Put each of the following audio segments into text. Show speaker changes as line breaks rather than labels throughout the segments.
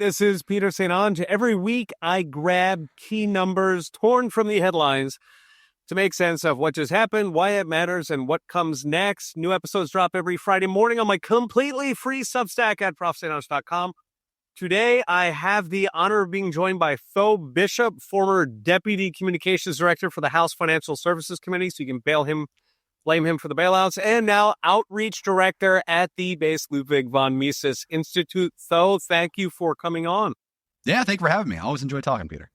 This is Peter St. Ange. Every week, I grab key numbers torn from the headlines to make sense of what just happened, why it matters, and what comes next. New episodes drop every Friday morning on my completely free Substack at profstange.com. Today, I have the honor of being joined by Tho Bishop, former Deputy Communications Director for the House Financial Services Committee, so you can blame him for the bailouts, and now Outreach Director at the Base Ludwig von Mises Institute. Tho, thank you for coming on.
Yeah, thank you for having me. I always enjoy talking, Peter.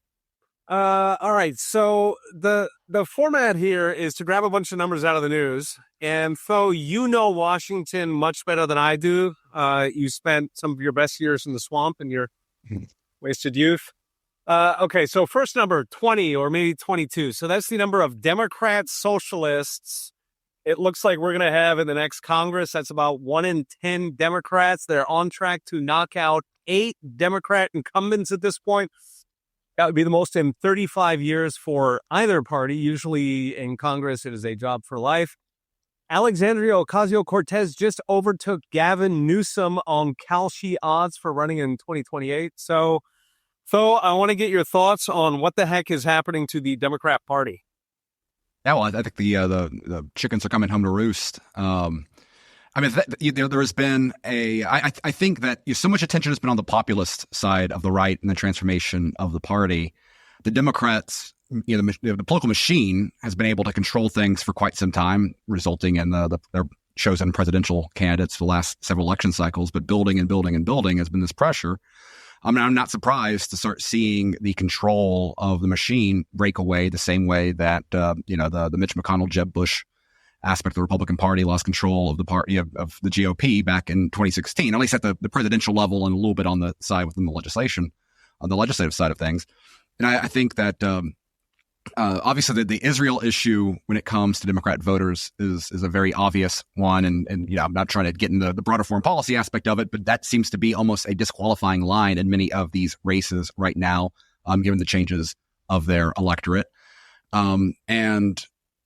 All right, so the format here is to grab a bunch of numbers out of the news, and Tho, you know Washington much better than I do. You spent some of your best years in the swamp in your wasted youth. Okay, so first number, 20 or maybe 22. So that's the number of Democrat socialists it looks like we're going to have in the next Congress. That's about 1 in 10 Democrats. They're on track to knock out 8 Democrat incumbents at this point. That would be the most in 35 years for either party. Usually in Congress, it is a job for life. Alexandria Ocasio-Cortez just overtook Gavin Newsom on Kalshi odds for running in 2028. So, I want to get your thoughts on what the heck is happening to the Democrat Party.
Yeah, well, I think the chickens are coming home to roost. I mean, there has been I think that so much attention has been on the populist side of the right and the transformation of the party. The Democrats, the political machine has been able to control things for quite some time, resulting in their chosen presidential candidates for the last several election cycles. But building and building and building has been this pressure. I mean, I'm not surprised to start seeing the control of the machine break away the same way that, the Mitch McConnell, Jeb Bush aspect of the Republican Party lost control of the party of the GOP back in 2016, at least at the presidential level and a little bit on the side within the legislation, on the legislative side of things. And I think that obviously the Israel issue when it comes to Democrat voters is a very obvious one. And I'm not trying to get into the broader foreign policy aspect of it, but that seems to be almost a disqualifying line in many of these races right now, given the changes of their electorate. I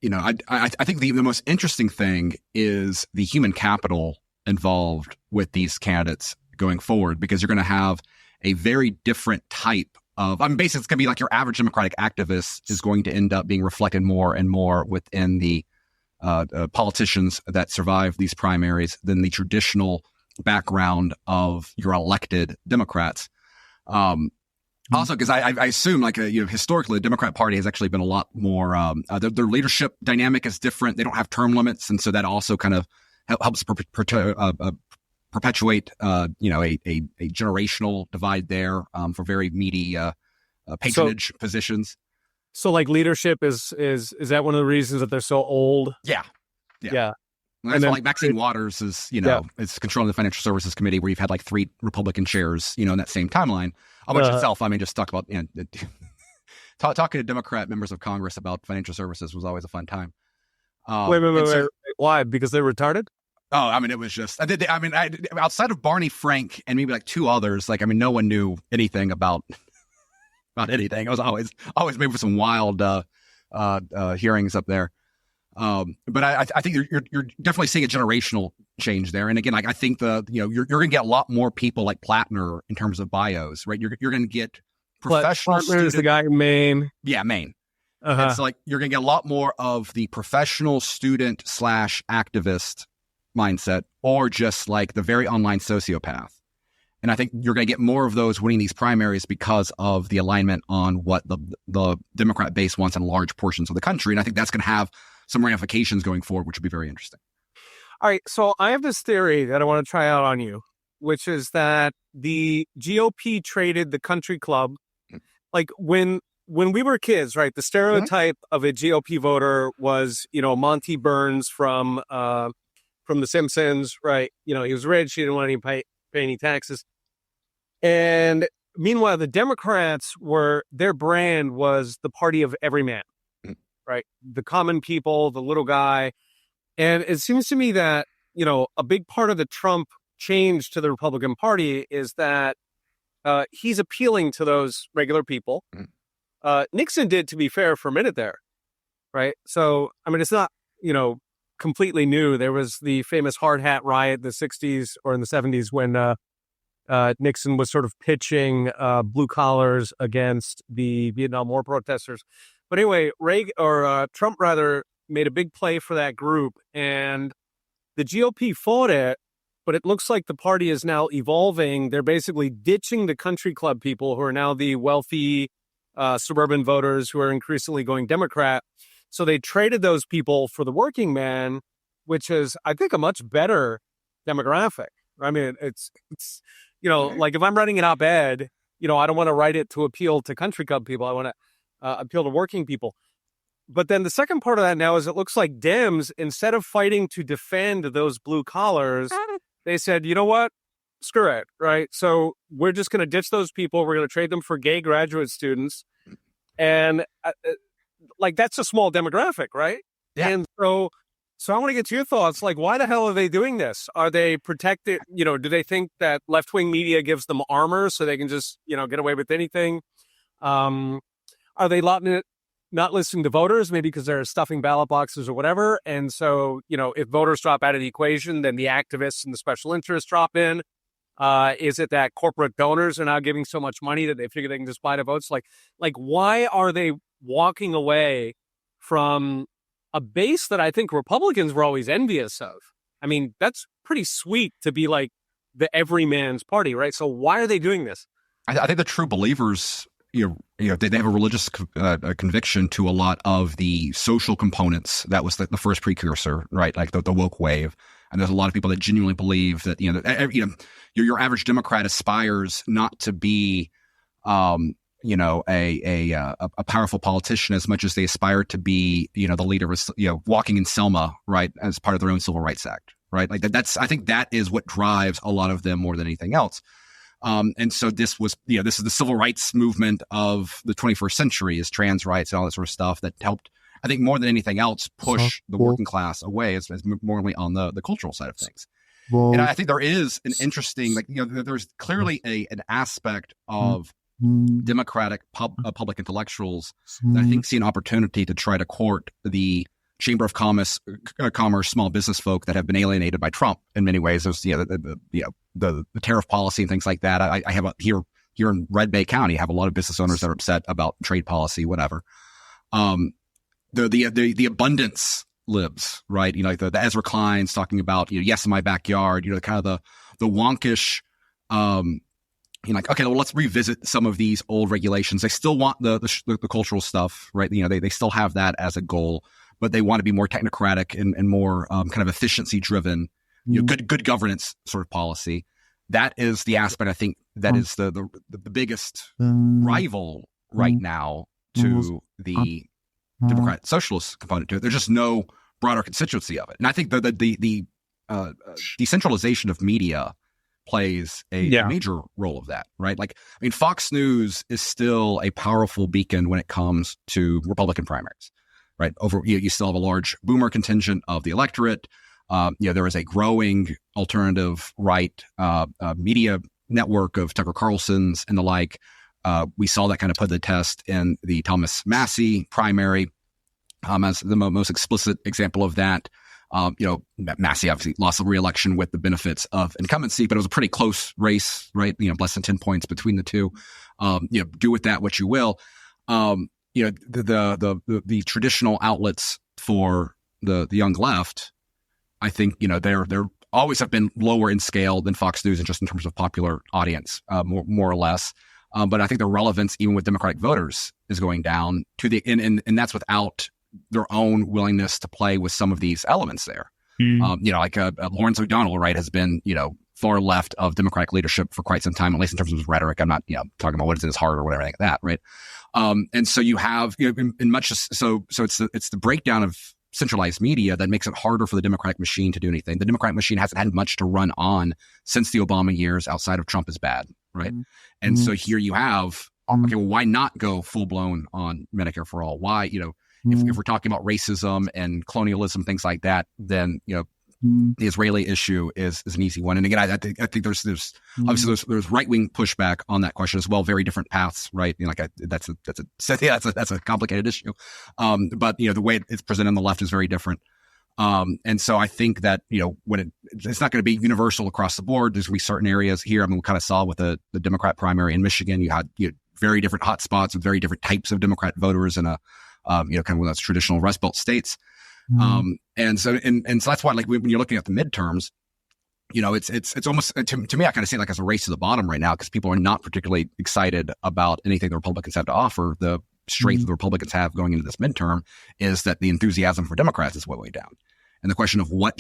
think the most interesting thing is the human capital involved with these candidates going forward, because you're going to have a very different type basically, it's going to be like your average Democratic activist is going to end up being reflected more and more within the politicians that survive these primaries than the traditional background of your elected Democrats. Also, because I assume, historically, the Democrat Party has actually been a lot more. Their leadership dynamic is different. They don't have term limits, and so that also kind of helps perpetuate, a generational divide there for very meaty patronage positions.
So, leadership is that one of the reasons that they're so old?
Yeah.
And
then, Maxine Waters is, it's controlling the Financial Services Committee, where you've had 3 Republican chairs, in that same timeline. Which itself, just talk about, talking to Democrat members of Congress about financial services was always a fun time.
Wait. Why? Because they're retarded?
Oh, it was just, outside of Barney Frank and maybe 2 others, no one knew anything about anything. It was always maybe for some wild hearings up there. But I think you're definitely seeing a generational change there. And again, I think you're going to get a lot more people like Plattner in terms of bios, right? You're going to get professional.
Plattner is the guy in Maine.
Yeah, Maine. Uh-huh. It's you're going to get a lot more of the professional student / activist mindset, or just the very online sociopath. And I think you're going to get more of those winning these primaries because of the alignment on what the Democrat base wants in large portions of the country. And I think that's going to have some ramifications going forward, which would be very interesting.
All right. So I have this theory that I want to try out on you, which is that the GOP traded the country club. When we were kids, right, the stereotype of a GOP voter was, Monty Burns from The Simpsons, right? He was rich. He didn't want to pay any taxes. And meanwhile, the Democrats their brand was the party of every man, right? The common people, the little guy. And it seems to me that, a big part of the Trump change to the Republican Party is that he's appealing to those regular people. Nixon did, to be fair, for a minute there, right? So, it's not, completely new. There was the famous hard hat riot in the 60s or in the 70s when Nixon was sort of pitching blue collars against the Vietnam War protesters. But anyway, Trump rather made a big play for that group, and the GOP fought it. But it looks like the party is now evolving. They're basically ditching the country club people who are now the wealthy suburban voters who are increasingly going Democrat. So they traded those people for the working man, which is, I think, a much better demographic. I mean, it's like if I'm writing an op-ed, I don't want to write it to appeal to country club people. I want to appeal to working people. But then the second part of that now is it looks like Dems, instead of fighting to defend those blue collars, they said, you know what? Screw it, right? So we're just going to ditch those people. We're going to trade them for gay graduate students. And that's a small demographic, right?
Yeah.
And so I want to get to your thoughts. Like, why the hell are they doing this? Are they protected? Do they think that left-wing media gives them armor so they can just, get away with anything? Are they not listening to voters, maybe because they're stuffing ballot boxes or whatever? And so, if voters drop out of the equation, then the activists and the special interests drop in. Is it that corporate donors are now giving so much money that they figure they can just buy the votes? Like why are they walking away from a base that I think Republicans were always envious of? I mean, that's pretty sweet to be like the everyman's party, right? So why are they doing this?
I think the true believers, they have a religious conviction to a lot of the social components. That was the first precursor, right? Like the woke wave. And there's a lot of people that genuinely believe that, your average Democrat aspires not to be, a powerful politician as much as they aspire to be, the leader of, walking in Selma, right, as part of their own Civil Rights Act, right? Like I think that is what drives a lot of them more than anything else. And so this is the civil rights movement of the 21st century, is trans rights and all that sort of stuff that helped, I think, more than anything else, push the working class away as morally on the cultural side of things. And I think there is an interesting, there's clearly an aspect of Democratic public intellectuals that I think see an opportunity to try to court the Chamber of Commerce small business folk that have been alienated by Trump in many ways. There's the tariff policy and things like that. I have here in Red Bay County, I have a lot of business owners that are upset about trade policy, whatever. The abundance libs, right? Like the Ezra Klein's talking about, yes, in my backyard, kind of the wonkish, okay, well, let's revisit some of these old regulations. They still want the cultural stuff, right? They still have that as a goal, but they want to be more technocratic and more kind of efficiency driven, good governance sort of policy. That is the aspect, I think, that is the biggest rival right now to the Democrat socialist component to it. There's just no broader constituency of it. And I think the decentralization of media plays a major role of that, right? Like, I mean, Fox News is still a powerful beacon when it comes to Republican primaries, right? You still have a large boomer contingent of the electorate. There is a growing alternative right media network of Tucker Carlson's and the like. We saw that kind of put to the test in the Thomas Massie primary as the most explicit example of that. Massie obviously lost the re-election with the benefits of incumbency, but it was a pretty close race, right? Less than 10 points between the two. Do with that what you will. The traditional outlets for the young left, I think, they're always have been lower in scale than Fox News and just in terms of popular audience, more or less. But I think the relevance, even with Democratic voters, is going down and that's without their own willingness to play with some of these elements there. Lawrence O'Donnell, right, has been, far left of Democratic leadership for quite some time, at least in terms of his rhetoric. I'm not, talking about what is in his heart or whatever like that, right? And so you have, in much so it's the breakdown of centralized media that makes it harder for the Democratic machine to do anything. The Democratic machine hasn't had much to run on since the Obama years outside of Trump is bad, right? And so here you have, okay, well, why not go full blown on Medicare for all? Why, if we're talking about racism and colonialism, things like that, then, the Israeli issue is an easy one. And again, I think there's obviously there's right wing pushback on that question as well. Very different paths, right? That's a complicated issue. But the way it's presented on the left is very different. And so I think that, when it's not going to be universal across the board. There's going to be certain areas here. I mean, we kind of saw with the Democrat primary in Michigan, you had very different hotspots with very different types of Democrat voters in kind of one of those traditional Rust Belt states. And so that's why, like, when you're looking at the midterms, it's almost, to me, I kind of see it like as a race to the bottom right now, because people are not particularly excited about anything the Republicans have to offer. The strength the Republicans have going into this midterm is that the enthusiasm for Democrats is way down. And the question of what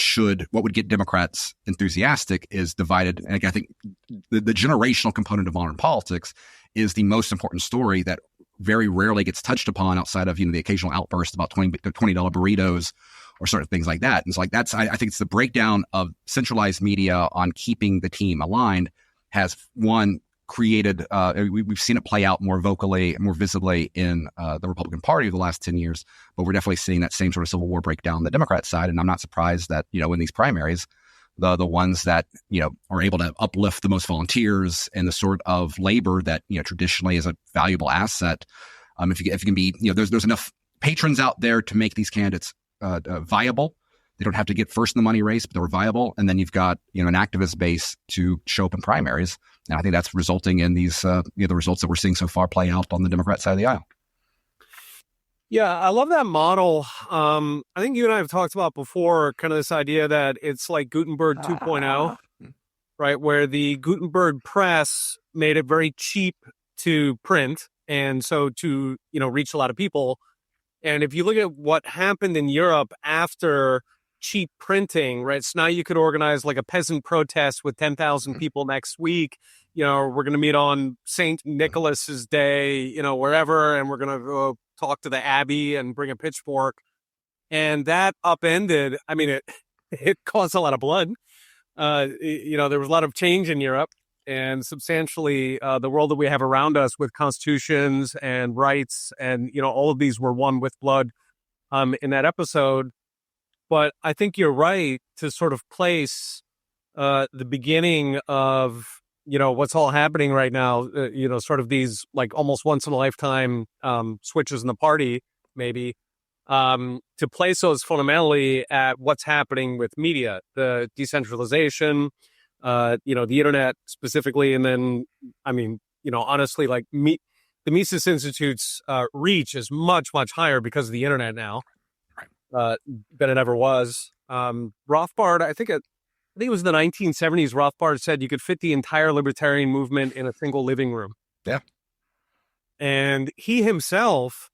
would get Democrats enthusiastic is divided. And I think the generational component of modern politics is the most important story that very rarely gets touched upon outside of, the occasional outburst about $20 burritos or certain things like that. And so, like, I think it's the breakdown of centralized media on keeping the team aligned has, one, created, we've seen it play out more vocally, more visibly in the Republican Party over the last 10 years, but we're definitely seeing that same sort of civil war breakdown on the Democrat side. And I'm not surprised that, in these primaries, the ones that, are able to uplift the most volunteers and the sort of labor that, traditionally is a valuable asset. If you can be, there's enough patrons out there to make these candidates viable. They don't have to get first in the money race, but they're viable. And then you've got, an activist base to show up in primaries. And I think that's resulting in these, the results that we're seeing so far play out on the Democrat side of the aisle.
Yeah, I love that model. I think you and I have talked about before, kind of this idea that it's like Gutenberg 2.0, right? Where the Gutenberg press made it very cheap to print. And so to, reach a lot of people. And if you look at what happened in Europe after cheap printing, right? So now you could organize like a peasant protest with 10,000 people next week. We're going to meet on St. Nicholas's Day, wherever, and we're going to go talk to the Abbey and bring a pitchfork. And that upended, I mean, it caused a lot of blood. There was a lot of change in Europe, and substantially the world that we have around us with constitutions and rights and, all of these were won with blood in that episode. But I think you're right to sort of place the beginning of, what's all happening right now, sort of these like almost once in a lifetime switches in the party, maybe, to place those fundamentally at what's happening with media, the decentralization, the internet specifically. And then, I mean, honestly, like the Mises Institute's reach is much, much higher because of the internet now. Than it ever was. Rothbard, I think it was the 1970s. Rothbard said you could fit the entire libertarian movement in a single living room.
Yeah.
And he himself,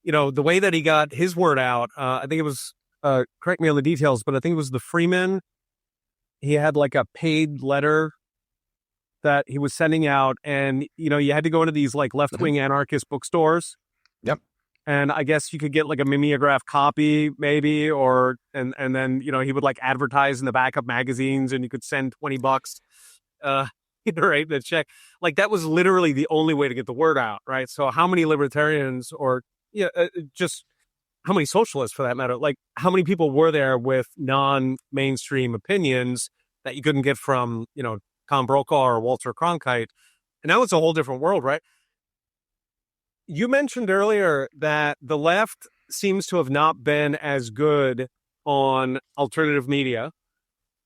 the way that he got his word out, I think it was, correct me on the details, but I think it was the Freeman. He had like a paid letter that he was sending out, and, you had to go into these like left-wing anarchist bookstores.
Yep.
And I guess you could get like a mimeograph copy maybe, and then, he would like advertise in the back of magazines and you could send $20, right, the check. Like that was literally the only way to get the word out. Right. So how many libertarians or just how many socialists for that matter, like how many people were there with non-mainstream opinions that you couldn't get from, Tom Brokaw or Walter Cronkite? And now it's a whole different world, right? You mentioned earlier that the left seems to have not been as good on alternative media.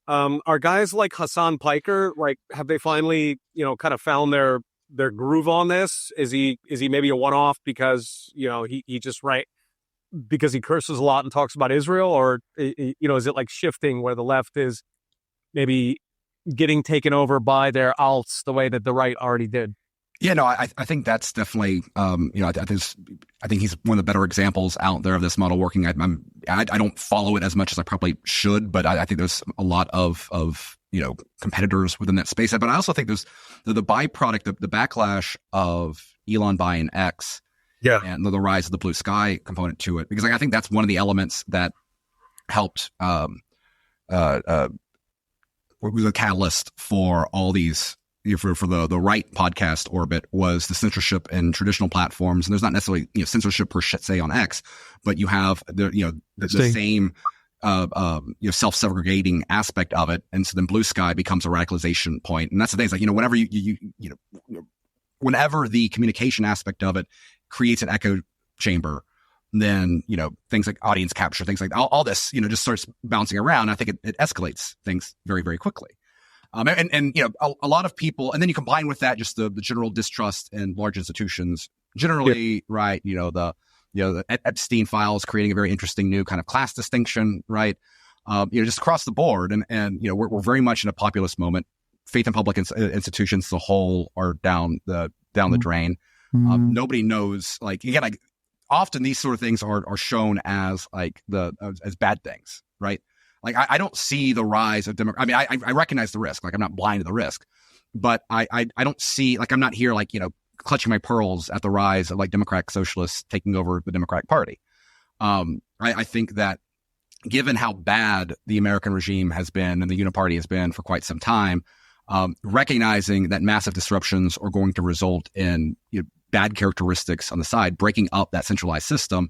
Are guys like Hassan Piker, like, have they finally, kind of found their groove on this? Is he maybe a one-off because, he just because he curses a lot and talks about Israel? Or, is it like shifting where the left is maybe getting taken over by their alts the way that the right already did?
Yeah, no, I think that's definitely, I think he's one of the better examples out there of this model working. I don't follow it as much as I probably should, but I think there's a lot of competitors within that space. But I also think there's the byproduct, the backlash of Elon buying X, and the rise of the blue sky component to it, because I think that's one of the elements that helped, was a catalyst for all these. For the right podcast orbit was the censorship in traditional platforms. And there's not necessarily censorship per se on X, but you have the same self-segregating aspect of it. And so then blue sky becomes a radicalization point. And that's the thing. It's like, whenever whenever the communication aspect of it creates an echo chamber, then, things like audience capture, things like all this, just starts bouncing around. I think it escalates things very, very quickly. And a lot of people, and then you combine with that just the general distrust in large institutions generally, right? The Epstein files creating a very interesting new kind of class distinction, right? Just across the board, and we're very much in a populist moment. Faith in public institutions as a whole are down the drain. Nobody knows, often these sort of things are shown as as bad things, right? I don't see the rise of Democrat. I mean, I recognize the risk. I'm not blind to the risk, but I don't see, I'm not here, clutching my pearls at the rise of Democratic socialists taking over the Democratic Party. I think that given how bad the American regime has been and the Uniparty has been for quite some time, recognizing that massive disruptions are going to result in bad characteristics on the side, breaking up that centralized system,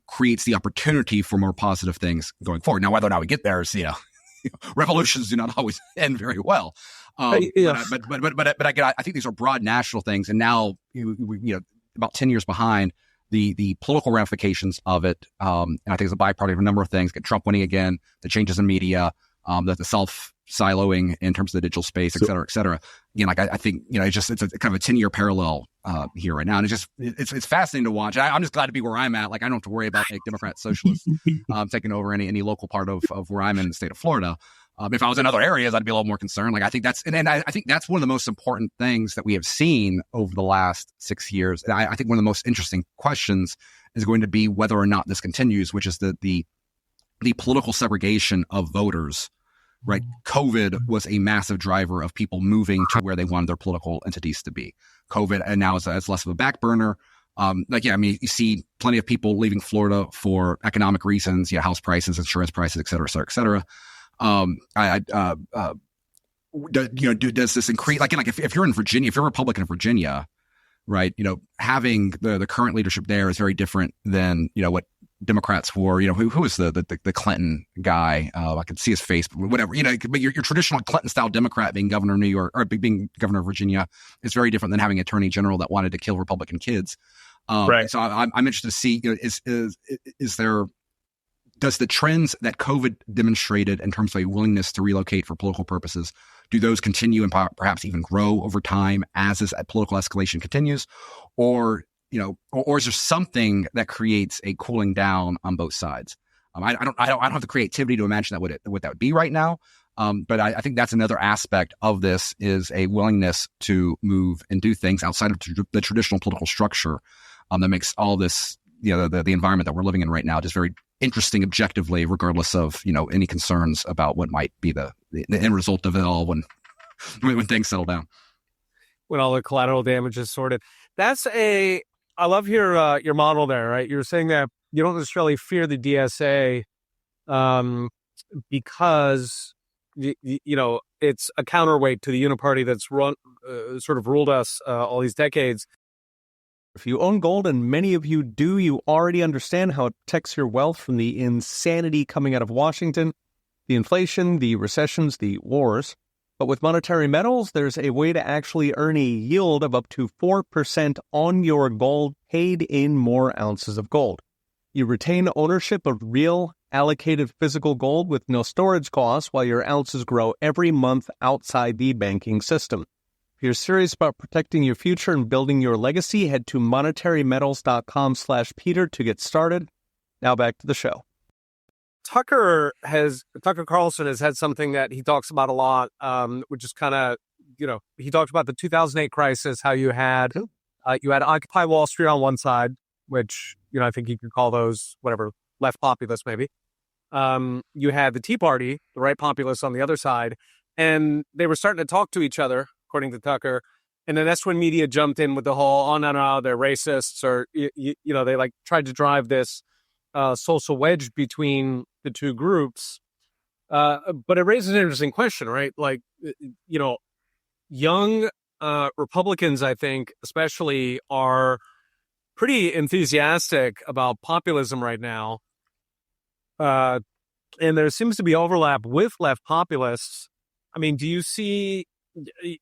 creates the opportunity for more positive things going forward. Now, whether or not we get there is, revolutions do not always end very well. But I think these are broad national things, and now about 10 years behind the political ramifications of it. And I think it's a byproduct of a number of things. Get Trump winning again, the changes in media, the self-siloing in terms of the digital space, et cetera, et cetera. I think it's a kind of a 10-year parallel here right now, and it's fascinating to watch. I'm just glad to be where I'm at. I don't have to worry about Democrat socialists taking over any local part of where I'm in the state of Florida. If I was in other areas, I'd be a little more concerned. I think that's, and I think that's one of the most important things that we have seen over the last 6 years. And I think one of the most interesting questions is going to be whether or not this continues, which is the political segregation of voters. Right. COVID was a massive driver of people moving to where they wanted their political entities to be. COVID, and now it's less of a back burner. You see plenty of people leaving Florida for economic reasons, house prices, insurance prices, et cetera, et cetera, et cetera. Does this increase? If you're in Virginia, if you're a Republican in Virginia, right? Having the current leadership there is very different than what Democrats were. Who was the Clinton guy? I could see his face, but whatever. But your traditional Clinton-style Democrat being governor of New York or being governor of Virginia is very different than having an attorney general that wanted to kill Republican kids. Right. So I'm interested to see is there. Does the trends that COVID demonstrated in terms of a willingness to relocate for political purposes, do those continue and perhaps even grow over time as this political escalation continues? Or is there something that creates a cooling down on both sides? I don't have the creativity to imagine what that would be right now. But I think that's another aspect of this, is a willingness to move and do things outside of the traditional political structure that makes all this, the environment that we're living in right now just very interesting objectively, regardless of any concerns about what might be the end result of it all when things settle down,
when all the collateral damage is sorted. I love your model there, right? You're saying that you don't necessarily fear the DSA because it's a counterweight to the uniparty that's sort of ruled us all these decades.
If you own gold, and many of you do, you already understand how it protects your wealth from the insanity coming out of Washington, the inflation, the recessions, the wars. But with monetary metals, there's a way to actually earn a yield of up to 4% on your gold paid in more ounces of gold. You retain ownership of real allocated physical gold with no storage costs while your ounces grow every month outside the banking system. If you're serious about protecting your future and building your legacy, head to monetarymetals.com/Peter to get started. Now back to the show.
Tucker Carlson has had something that he talks about a lot, which is kind of, he talks about the 2008 crisis, how you had Occupy Wall Street on one side, which, I think you could call those, whatever, left populists maybe. You had the Tea Party, the right populists on the other side, and they were starting to talk to each other, according to Tucker. And then that's when media jumped in with the whole, oh, no, they're racists, or, they tried to drive this social wedge between the two groups. But it raises an interesting question, right? Young Republicans, I think, especially, are pretty enthusiastic about populism right now. And there seems to be overlap with left populists. I mean, do you see, I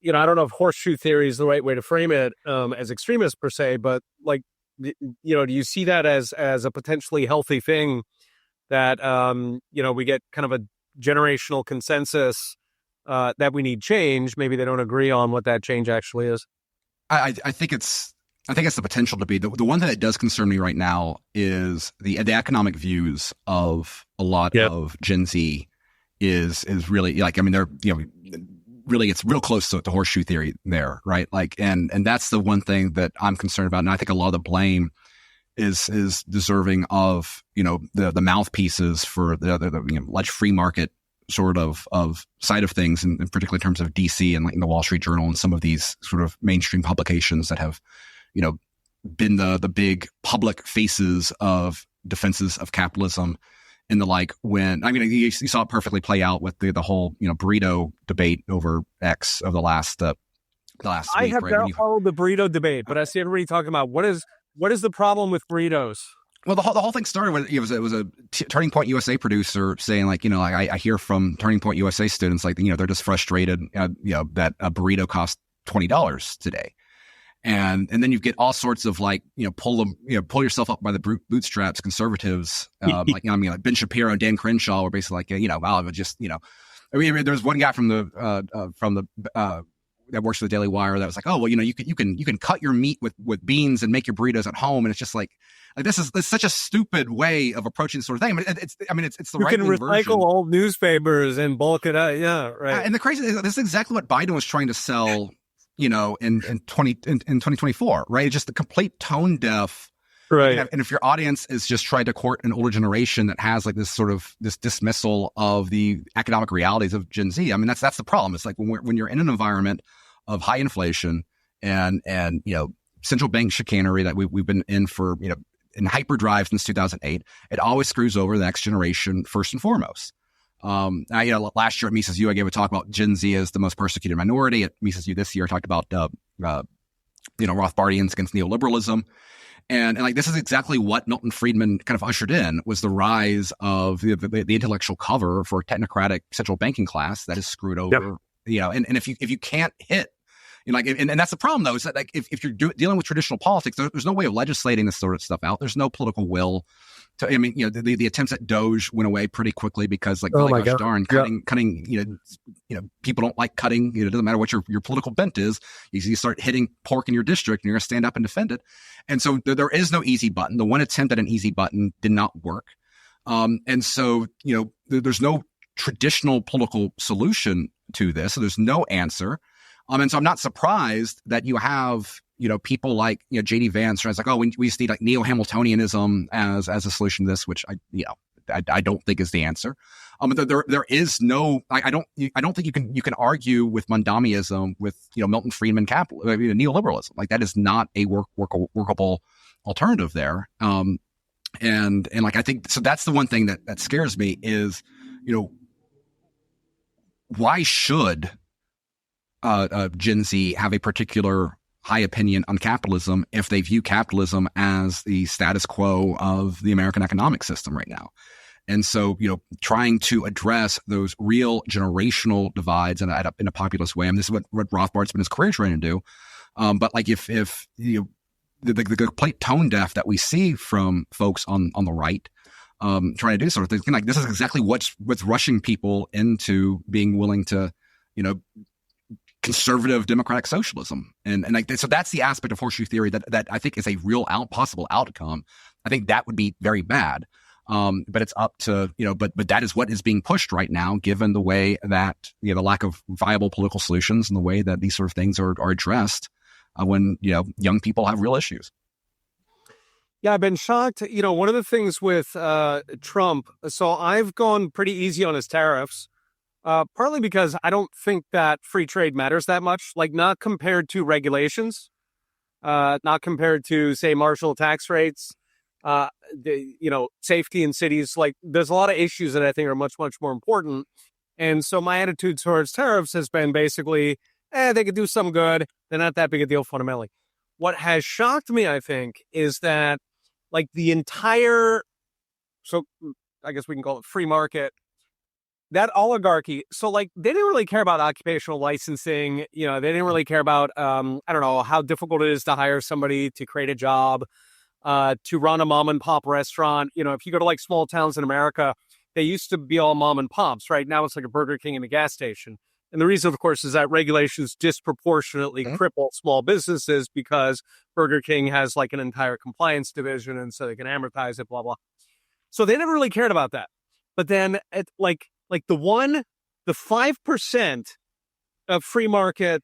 don't know if horseshoe theory is the right way to frame it as extremists per se, but do you see that as a potentially healthy thing that we get kind of a generational consensus that we need change? Maybe they don't agree on what that change actually is.
I think it's the potential to be the one thing that does concern me right now is the economic views of a lot of Gen Z is really like, I mean, they're, really it's real close to horseshoe theory there, right? Like, and that's the one thing that I'm concerned about. And I think a lot of the blame is deserving of, the mouthpieces for the alleged free market sort of side of things, and particularly in terms of DC and like the Wall Street Journal and some of these sort of mainstream publications that have, been the big public faces of defenses of capitalism. And the like, when, I mean, you saw it perfectly play out with the whole, burrito debate over X of the last
I
week,
have
right?
not followed the burrito debate, but I see everybody talking about what is the problem with burritos?
Well, the whole thing started when it was a Turning Point USA producer saying, like, I hear from Turning Point USA students, like, they're just frustrated, that a burrito costs $20 today. And then you get all sorts of like, pull yourself up by the bootstraps conservatives, like Ben Shapiro and Dan Crenshaw were basically like, well, it would just, I mean, there's one guy from the that works for the Daily Wire that was like, oh, well, you can cut your meat with beans and make your burritos at home. And it's just like this is such a stupid way of approaching this sort of thing. It's the right
version. You can recycle old newspapers and bulk it up. Yeah, right.
And the crazy thing is, this is exactly what Biden was trying to sell, in 2024, right? It's just the complete tone deaf.
Right.
And if your audience is just trying to court an older generation that has like this sort of this dismissal of the economic realities of Gen Z, I mean, that's the problem. It's like when you're in an environment of high inflation and central bank chicanery that we've been in for, in hyperdrive since 2008, it always screws over the next generation first and foremost. Last year at Mises U, I gave a talk about Gen Z as the most persecuted minority. At Mises U this year, I talked about, Rothbardians against neoliberalism. And like, this is exactly what Milton Friedman kind of ushered in, was the rise of the intellectual cover for a technocratic central banking class that is screwed over, and if you can't hit, and that's the problem though, is that like, if you're dealing with traditional politics, there's no way of legislating this sort of stuff out. There's no political will. The attempts at Doge went away pretty quickly because, like, gosh darn, cutting, people don't like cutting. It doesn't matter what your political bent is. You start hitting pork in your district, and you're going to stand up and defend it. And so there is no easy button. The one attempt at an easy button did not work. And so, there's no traditional political solution to this. So there's no answer. And so I'm not surprised that you have, people like, J.D. Vance, who's like, oh, we just need like neo-Hamiltonianism as a solution to this, which I don't think is the answer. But there is no, I don't think you can argue with Mondamianism with, Milton Friedman neoliberalism. Like, that is not a workable alternative there. And like, I think, so that's the one thing that scares me is, why should Gen Z have a particular high opinion on capitalism if they view capitalism as the status quo of the American economic system right now? And so, trying to address those real generational divides in a populist way. I mean, this is what Rothbard's spent his career trying to do. But like, if the complete tone deaf that we see from folks on the right, trying to do sort of things, like, this is exactly what's rushing people into being willing to, conservative democratic socialism. And like, so that's the aspect of horseshoe theory that I think is a real possible outcome. I think that would be very bad. But it's up to, but that is what is being pushed right now, given the way that, the lack of viable political solutions and the way that these sort of things are addressed when, young people have real issues.
Yeah, I've been shocked. One of the things with Trump, so I've gone pretty easy on his tariffs. Partly because I don't think that free trade matters that much, like, not compared to regulations, not compared to, say, marginal tax rates, safety in cities. Like, there's a lot of issues that I think are much, much more important. And so my attitude towards tariffs has been basically, they could do some good. They're not that big a deal fundamentally. What has shocked me, I think, is that, like, the entire, so I guess we can call it free market, that oligarchy, so like, they didn't really care about occupational licensing. They didn't really care about, how difficult it is to hire somebody to create a job. to run a mom and pop restaurant. If you go to like small towns in America, they used to be all mom and pops. Right now, it's like a Burger King and a gas station. And the reason, of course, is that regulations disproportionately cripple small businesses because Burger King has like an entire compliance division, and so they can amortize it, blah, blah. So they never really cared about that. But then like the 5% of free market,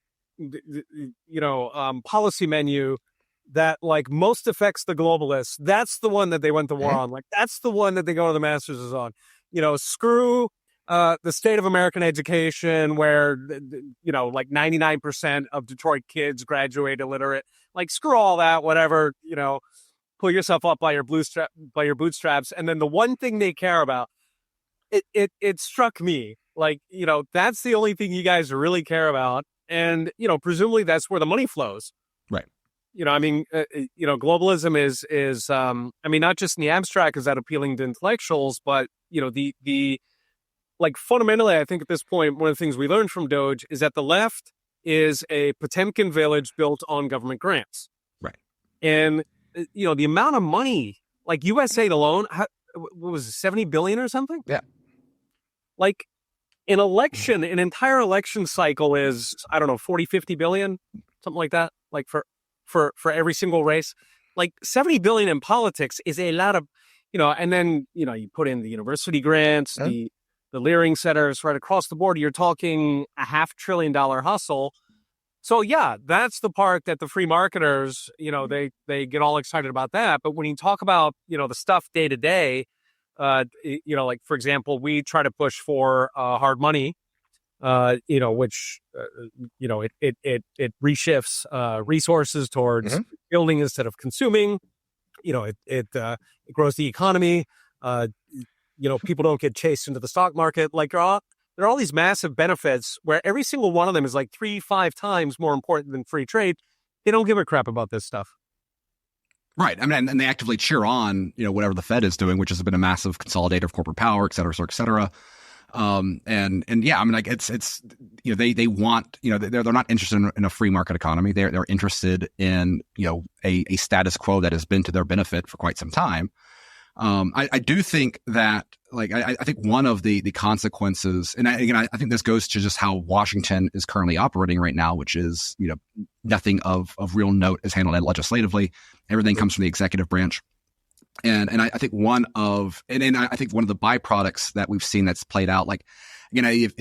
policy menu that like most affects the globalists, that's the one that they went to war on. Like that's the one that they go to the masters on. Screw the state of American education, where like 99% of Detroit kids graduate illiterate. Like screw all that, whatever. Pull yourself up by your bootstraps. And then the one thing they care about, it struck me like that's the only thing you guys really care about, and presumably that's where the money flows.
Right.
Globalism is not just in the abstract is that appealing to intellectuals, but the like fundamentally, I think at this point, one of the things we learned from Doge is that the left is a Potemkin village built on government grants.
Right.
And, the amount of money, like USAID alone, what was it, 70 billion or something?
Yeah.
Like an entire election cycle is, I don't know, 40, 50 billion, something like that. Like for every single race, like 70 billion in politics is a lot of, and then, you put in the university grants, the Leering centers right across the board, you're talking a $500 billion hustle. So yeah, that's the part that the free marketers, they get all excited about that. But when you talk about, the stuff day to day, like for example, we try to push for hard money, which, it reshifts resources towards building instead of consuming. It grows the economy. People don't get chased into the stock market. Like there are all these massive benefits where every single one of them is like 3-5 times more important than free trade. They don't give a crap about this stuff.
Right. I mean, and they actively cheer on, whatever the Fed is doing, which has been a massive consolidator of corporate power, et cetera, et cetera. And yeah, I mean, like it's, they want, they're not interested in a free market economy. They're interested in, a status quo that has been to their benefit for quite some time. I do think that, like, I think one of the consequences, and I think this goes to just how Washington is currently operating right now, which is, nothing of real note is handled legislatively. Everything comes from the executive branch. And I think one of the byproducts that we've seen that's played out, like, if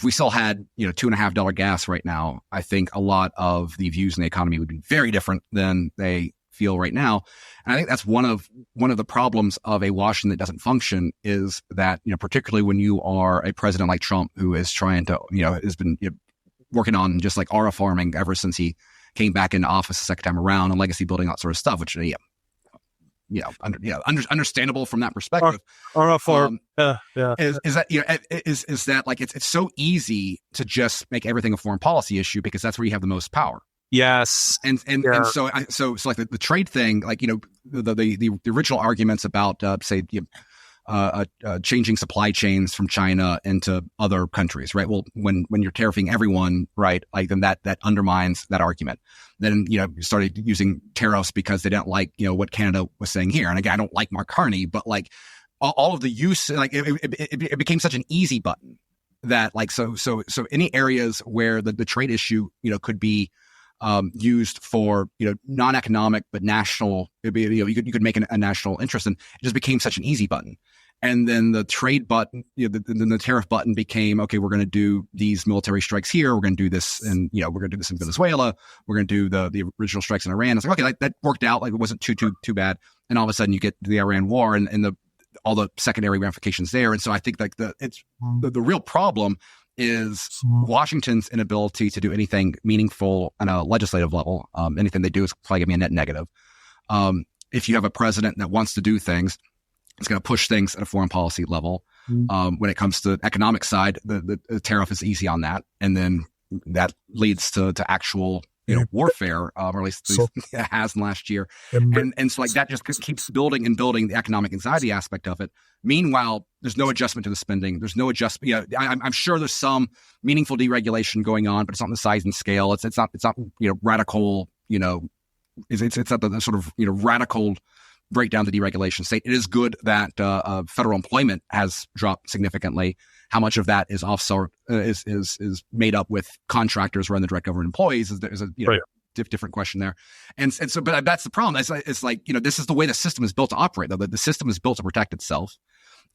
we still had, $2.50 gas right now, I think a lot of the views in the economy would be very different than they feel right now. And I think that's one of the problems of a Washington that doesn't function is that, particularly when you are a president like Trump, who is trying to, has been working on just like aura farming ever since he came back into office the second time around, and legacy building, that sort of stuff, which, understandable from that perspective. Is that like it's so easy to just make everything a foreign policy issue because that's where you have the most power.
Yes,
and so like the trade thing, like the original arguments about changing supply chains from China into other countries, right? Well, when you're tariffing everyone, right, like then that undermines that argument. Then you started using tariffs because they didn't like what Canada was saying here. And again, I don't like Mark Carney, but like all of the use, like it became such an easy button that like so any areas where the trade issue could be used for non-economic but national, you could make a national interest, and it just became such an easy button. And then the trade button, then the tariff button became, okay, we're going to do these military strikes here, we're going to do this, and we're going to do this in Venezuela, we're going to do the original strikes in Iran. It's like, okay, that worked out, like it wasn't too bad. And all of a sudden you get the Iran war and all the secondary ramifications there. And so I think like the real problem is Washington's inability to do anything meaningful on a legislative level. Anything they do is probably going to be a net negative. If you have a president that wants to do things, it's going to push things at a foreign policy level. When it comes to economic side, the tariff is easy on that. And then that leads to actual warfare, or at least it has in last year. And so like that just keeps building and building the economic anxiety aspect of it. Meanwhile, there's no adjustment to the spending. There's no adjustment. I'm sure there's some meaningful deregulation going on, but it's not the size and scale. It's not radical, it's at the sort of radical breakdown the deregulation state. It is good that federal employment has dropped significantly. How much of that is is made up with contractors rather than direct government employees? There's a
Right.
different question there, and so, but that's the problem. It's like this is the way the system is built to operate. Though the system is built to protect itself,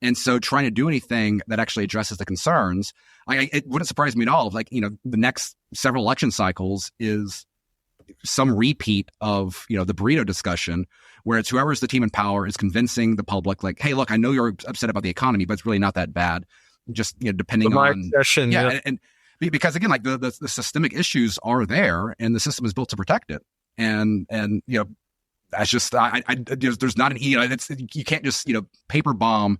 and so trying to do anything that actually addresses the concerns, it wouldn't surprise me at all. Like the next several election cycles is some repeat of the burrito discussion, where it's whoever's the team in power is convincing the public, like, hey, look, I know you're upset about the economy, but it's really not that bad. Just depending on and because again, like the systemic issues are there, and the system is built to protect it, and that's just there's not an you can't just paper bomb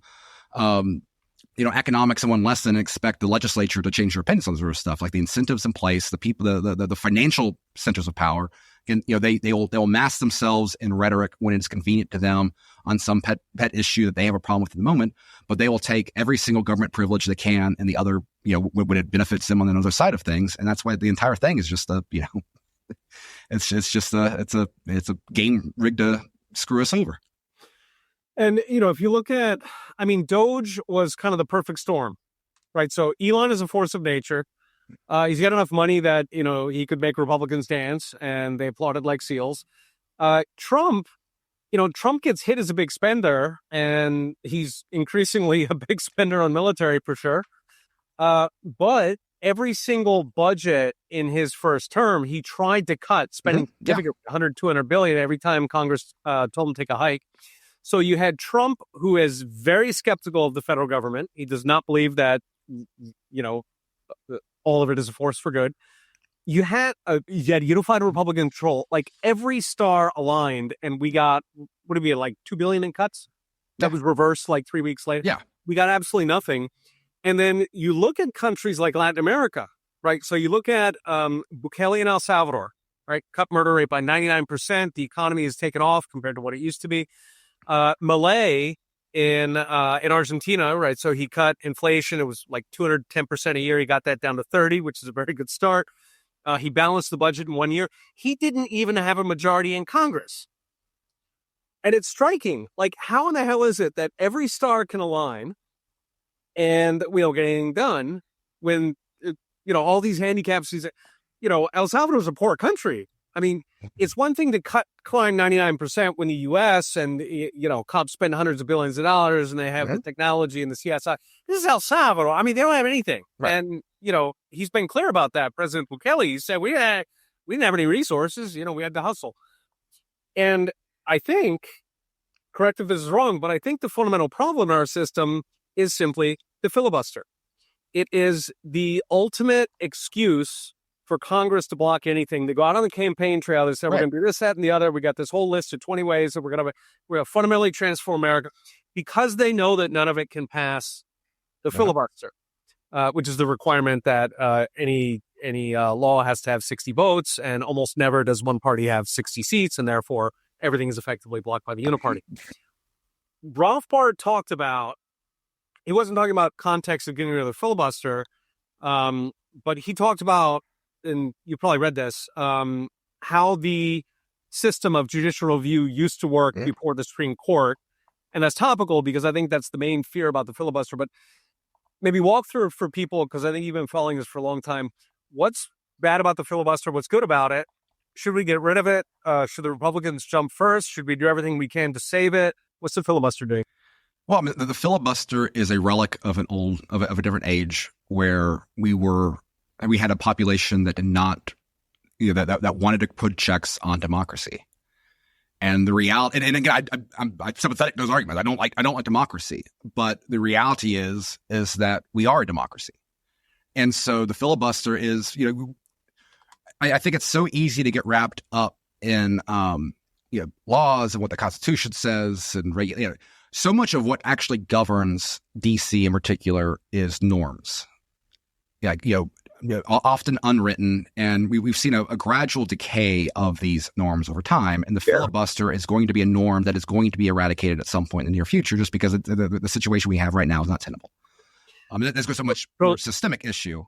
economics in one lesson and expect the legislature to change their opinions on this sort of stuff. Like the incentives in place, the people, the financial centers of power, and they will mask themselves in rhetoric when it's convenient to them on some pet issue that they have a problem with at the moment. But they will take every single government privilege they can, and the other when it benefits them on the other side of things. And that's why the entire thing is just it's a game rigged to screw us over.
And, if you look at, Doge was kind of the perfect storm, right? So Elon is a force of nature. He's got enough money that, he could make Republicans dance, and they applauded like seals. Trump gets hit as a big spender, and he's increasingly a big spender on military for sure. But every single budget in his first term, he tried to cut spending significant 100, 200 billion every time Congress told him to take a hike. So you had Trump, who is very skeptical of the federal government. He does not believe that, all of it is a force for good. You had unified Republican control, like every star aligned, and we got, what did we get, like $2 billion in cuts? That was reversed like 3 weeks later.
Yeah.
We got absolutely nothing. And then you look at countries like Latin America, right? So you look at Bukele in El Salvador, right? Cut murder rate by 99%. The economy has taken off compared to what it used to be. Milei in Argentina, right? So he cut inflation. It was like 210% a year. He got that down to 30, which is a very good start. He balanced the budget in 1 year. He didn't even have a majority in Congress. And it's striking. Like, how in the hell is it that every star can align and we don't get anything done when, all these handicaps, El Salvador is a poor country. It's one thing to climb 99% when the U.S. and, cops spend hundreds of billions of dollars and they have the technology and the CSI. This is El Salvador. They don't have anything. Right. And, he's been clear about that. President Bukele, he said, we didn't have any resources. We had to hustle. And I think, correct if this is wrong, but I think the fundamental problem in our system is simply the filibuster. It is the ultimate excuse for Congress to block anything. They go out on the campaign trail. They say, we're going to do this, that, and the other. We got this whole list of 20 ways that we're going to fundamentally transform America, because they know that none of it can pass the filibuster, which is the requirement that any law has to have 60 votes, and almost never does one party have 60 seats, and therefore everything is effectively blocked by the uniparty. Rothbard talked about, he wasn't talking about context of getting rid of the filibuster, but he talked about, and you probably read this, how the system of judicial review used to work before the Supreme Court. And that's topical because I think that's the main fear about the filibuster. But maybe walk through it for people, because I think you've been following this for a long time. What's bad about the filibuster? What's good about it? Should we get rid of it? Should the Republicans jump first? Should we do everything we can to save it? What's the filibuster doing?
Well, the filibuster is a relic of a different age, where we had a population that did not, that wanted to put checks on democracy. And the reality, and again, I'm sympathetic to those arguments. I don't like democracy, but the reality is that we are a democracy. And so the filibuster is, I think it's so easy to get wrapped up in, laws and what the Constitution says and so much of what actually governs DC in particular is norms. Often unwritten, and we've seen a gradual decay of these norms over time. And the filibuster is going to be a norm that is going to be eradicated at some point in the near future, just because the situation we have right now is not tenable. There's so much more systemic issue.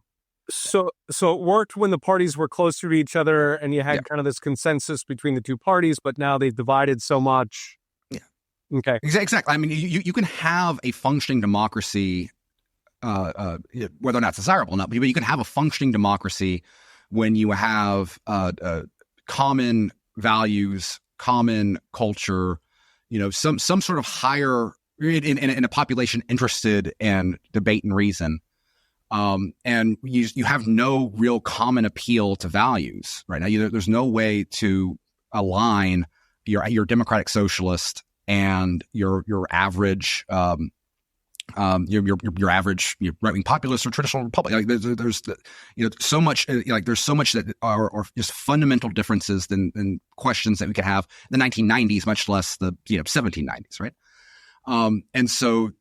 So it worked when the parties were closer to each other and you
Yeah.
had kind of this consensus between the two parties, but now they've divided so much.
Yeah.
Okay.
Exactly. I mean, you can have a functioning democracy, whether or not it's desirable or not, but you can have a functioning democracy when you have common values, common culture, some sort of higher in a population interested in debate and reason. And you have no real common appeal to values right now. There's no way to align your democratic socialist and your average your average right wing populist or traditional republic. Like there's so much there's so much that are just fundamental differences than questions that we could have in the 1990s, much less the 1790s, right? And so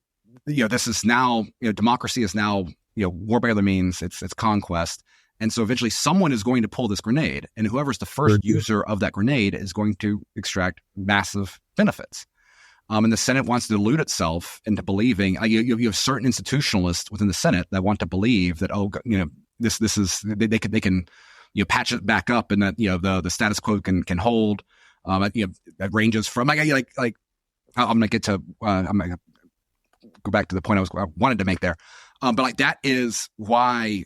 this is now democracy is now war by other means. It's conquest. And so eventually someone is going to pull this grenade, and whoever's the first user of that grenade is going to extract massive benefits. And the Senate wants to delude itself into believing you have certain institutionalists within the Senate that want to believe that this is they can patch it back up and that the status quo can hold. That ranges from I'm gonna get to I'm gonna go back to the point I wanted to make there. But that is why,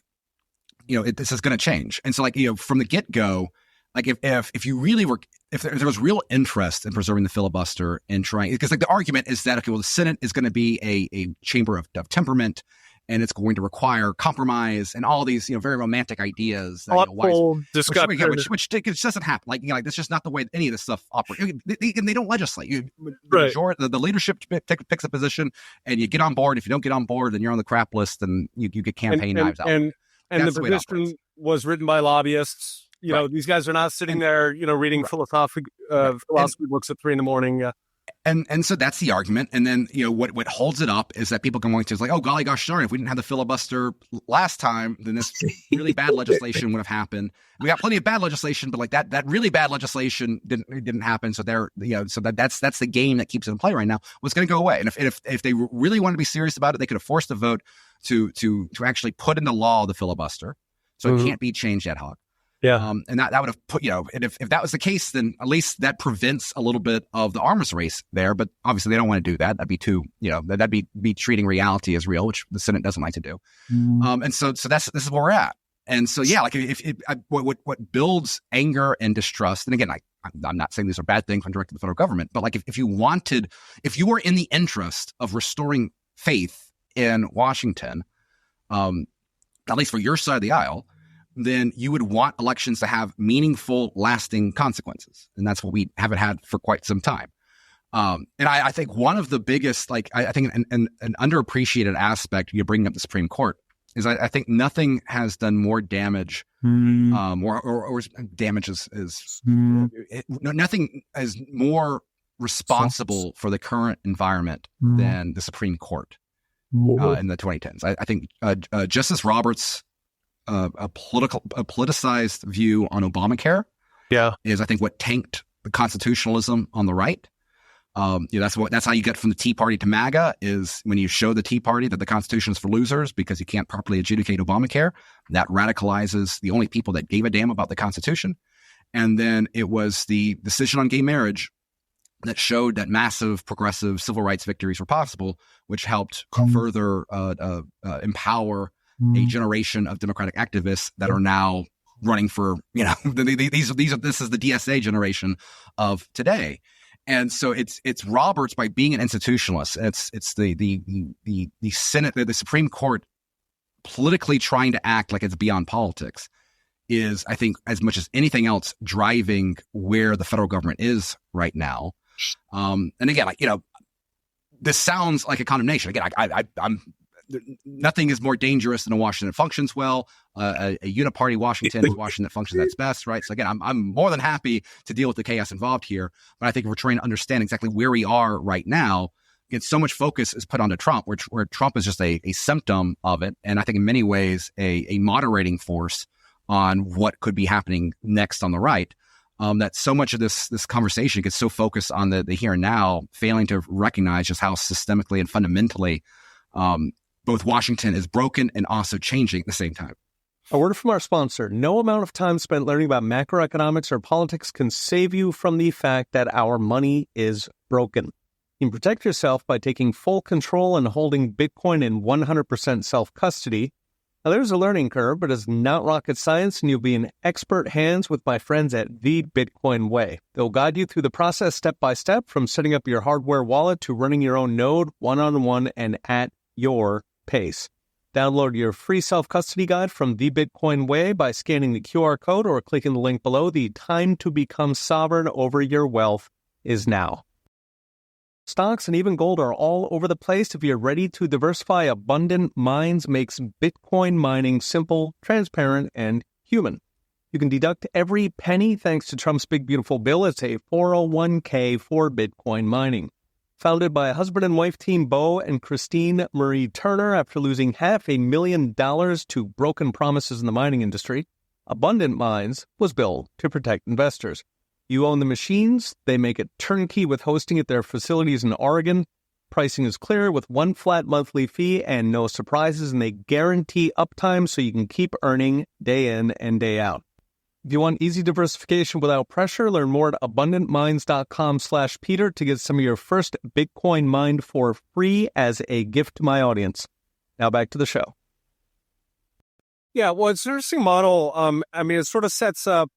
this is going to change. And so from the get go, if you really were, if there was real interest in preserving the filibuster and trying, because the argument is that, the Senate is going to be a chamber of temperament and it's going to require compromise and all these, very romantic ideas. That, which doesn't happen. That's just not the way any of this stuff operates. They don't legislate. The leadership picks a position and you get on board. If you don't get on board, then you're on the crap list and you get campaign knives out.
And the position was written by lobbyists. These guys are not sitting there, reading philosophy books at 3 a.m.
And so that's the argument. And then, what holds it up is that people can point to oh, golly gosh darn, if we didn't have the filibuster last time, then this really bad legislation would have happened. We got plenty of bad legislation, but that really bad legislation didn't happen. So that's the game that keeps it in play right now. What's going to go away? And if they really want to be serious about it, they could have forced a vote to actually put into law the filibuster. So it can't be changed ad hoc.
Yeah.
And that would have put, and if that was the case, then at least that prevents a little bit of the arms race there. But obviously they don't want to do that. That'd be too, that'd be treating reality as real, which the Senate doesn't like to do. And so this is where we're at. And so, what builds anger and distrust, and again, I'm not saying these are bad things when directed to the federal government, but if you were in the interest of restoring faith in Washington, at least for your side of the aisle, then you would want elections to have meaningful, lasting consequences. And that's what we haven't had for quite some time. And I think one of the biggest, I think an underappreciated aspect, you're bringing up the Supreme Court, is I think nothing has done more damage, or damage nothing is more responsible for the current environment than the Supreme Court in the 2010s. I think Justice Roberts' a politicized view on Obamacare is, I think, what tanked the constitutionalism on the right. That's how you get from the Tea Party to MAGA, is when you show the Tea Party that the Constitution is for losers because you can't properly adjudicate Obamacare. That radicalizes the only people that gave a damn about the Constitution. And then it was the decision on gay marriage that showed that massive progressive civil rights victories were possible, which helped further empower a generation of Democratic activists that are now running for, this is the DSA generation of today. And so it's Roberts, by being an institutionalist, it's the Senate, the Supreme Court politically trying to act like it's beyond politics, is, I think, as much as anything else, driving where the federal government is right now. And again, this sounds like a condemnation. Again, I'm nothing is more dangerous than a Washington that functions well. A uniparty Washington is Washington that functions at its best, right? So again, I'm more than happy to deal with the chaos involved here. But I think if we're trying to understand exactly where we are right now, again, so much focus is put onto Trump, where Trump is just a symptom of it. And I think in many ways a moderating force on what could be happening next on the right. That so much of this conversation gets so focused on the here and now, failing to recognize just how systemically and fundamentally both Washington is broken and also changing at the same time.
A word from our sponsor. No amount of time spent learning about macroeconomics or politics can save you from the fact that our money is broken. You can protect yourself by taking full control and holding Bitcoin in 100% self-custody. Now, there's a learning curve, but it's not rocket science, and you'll be in expert hands with my friends at The Bitcoin Way. They'll guide you through the process step by step, from setting up your hardware wallet to running your own node one-on-one and at your pace. Download your free self-custody guide from The Bitcoin Way by scanning the QR code or clicking the link below. The time to become sovereign over your wealth is now. Stocks and even gold are all over the place. If you're ready to diversify, Abundant Minds makes Bitcoin mining simple, transparent, and human. You can deduct every penny thanks to Trump's big, beautiful bill. It's a 401k for Bitcoin mining. Founded by a husband and wife team, Bo and Christine Marie Turner, after losing $500,000 to broken promises in the mining industry, Abundant Minds was built to protect investors. You own the machines. They make it turnkey with hosting at their facilities in Oregon. Pricing is clear with one flat monthly fee and no surprises, and they guarantee uptime so you can keep earning day in and day out. If you want easy diversification without pressure, learn more at abundantminds.com/Peter to get some of your first Bitcoin mined for free as a gift to my audience. Now back to the show.
Yeah, well, it's an interesting model. I mean, it sort of sets up,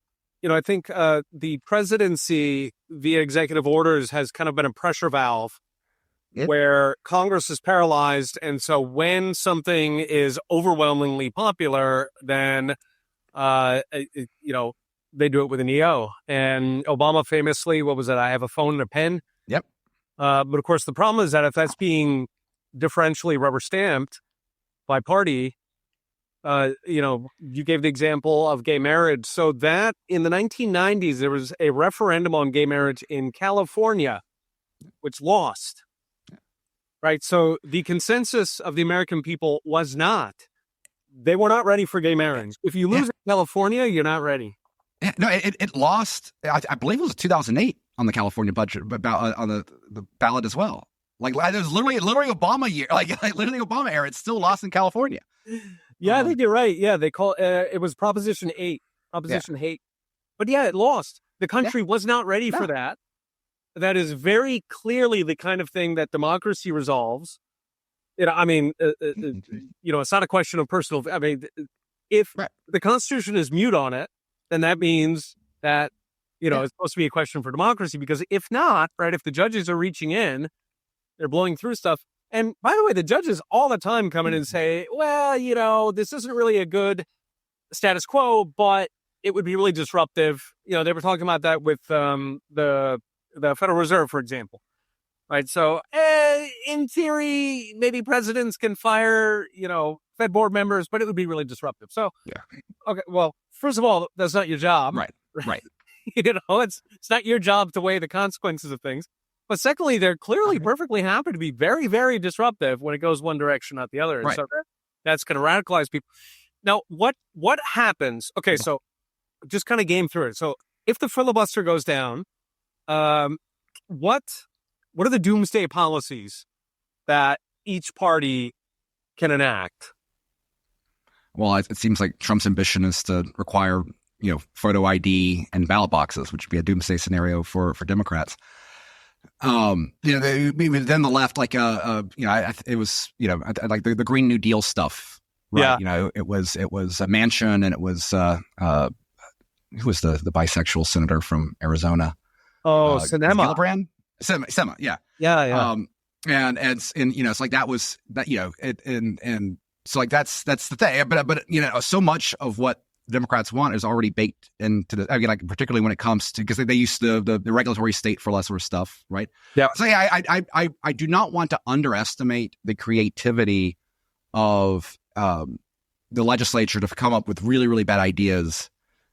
I think the presidency via executive orders has kind of been a pressure valve where Congress is paralyzed. And so when something is overwhelmingly popular, then they do it with an EO. And Obama famously, what was it? I have a phone and a pen.
Yep.
But of course, the problem is that if that's being differentially rubber stamped by party, you gave the example of gay marriage. So that in the 1990s, there was a referendum on gay marriage in California, which lost. Right. So the consensus of the American people was not. They were not ready for gay marriage. If you lose in California, you're not ready.
Yeah, no, it lost. I believe it was 2008 on the California budget, on the ballot as well. Like it was literally Obama year, like literally Obama era. It's still lost in California.
Yeah, I think you're right. Yeah, they call it was Proposition 8. Proposition 8. But yeah, it lost. The country was not ready for that. That is very clearly the kind of thing that democracy resolves. It's not a question of personal. I mean, if the Constitution is mute on it, then that means that, it's supposed to be a question for democracy. Because if not, right, if the judges are reaching in, they're blowing through stuff. And by the way, the judges all the time come in and say, well, this isn't really a good status quo, but it would be really disruptive. They were talking about that with the Federal Reserve, for example. Right. So in theory, maybe presidents can fire, Fed board members, but it would be really disruptive. So, okay, well, first of all, that's not your job.
Right.
It's not your job to weigh the consequences of things. But secondly, they're clearly perfectly happy to be very, very disruptive when it goes one direction, not the other. And so that's going to radicalize people. Now, what happens? Okay, so just kind of game through it. So if the filibuster goes down, what are the doomsday policies that each party can enact?
Well, it seems like Trump's ambition is to require, photo ID and ballot boxes, which would be a doomsday scenario for Democrats. Then the left, like, it was, like the Green New Deal stuff, right?
Yeah.
It was a Manchin, and it was, who was the bisexual senator from Arizona?
Oh, Sinema.
Gillibrand? Sema, yeah.
Yeah.
And it's like that was that, and so like that's the thing. But so much of what Democrats want is already baked into the. I mean, like particularly when it comes to, because they use the regulatory state for lesser stuff, right?
Yeah.
So I do not want to underestimate the creativity of the legislature to come up with really, really bad ideas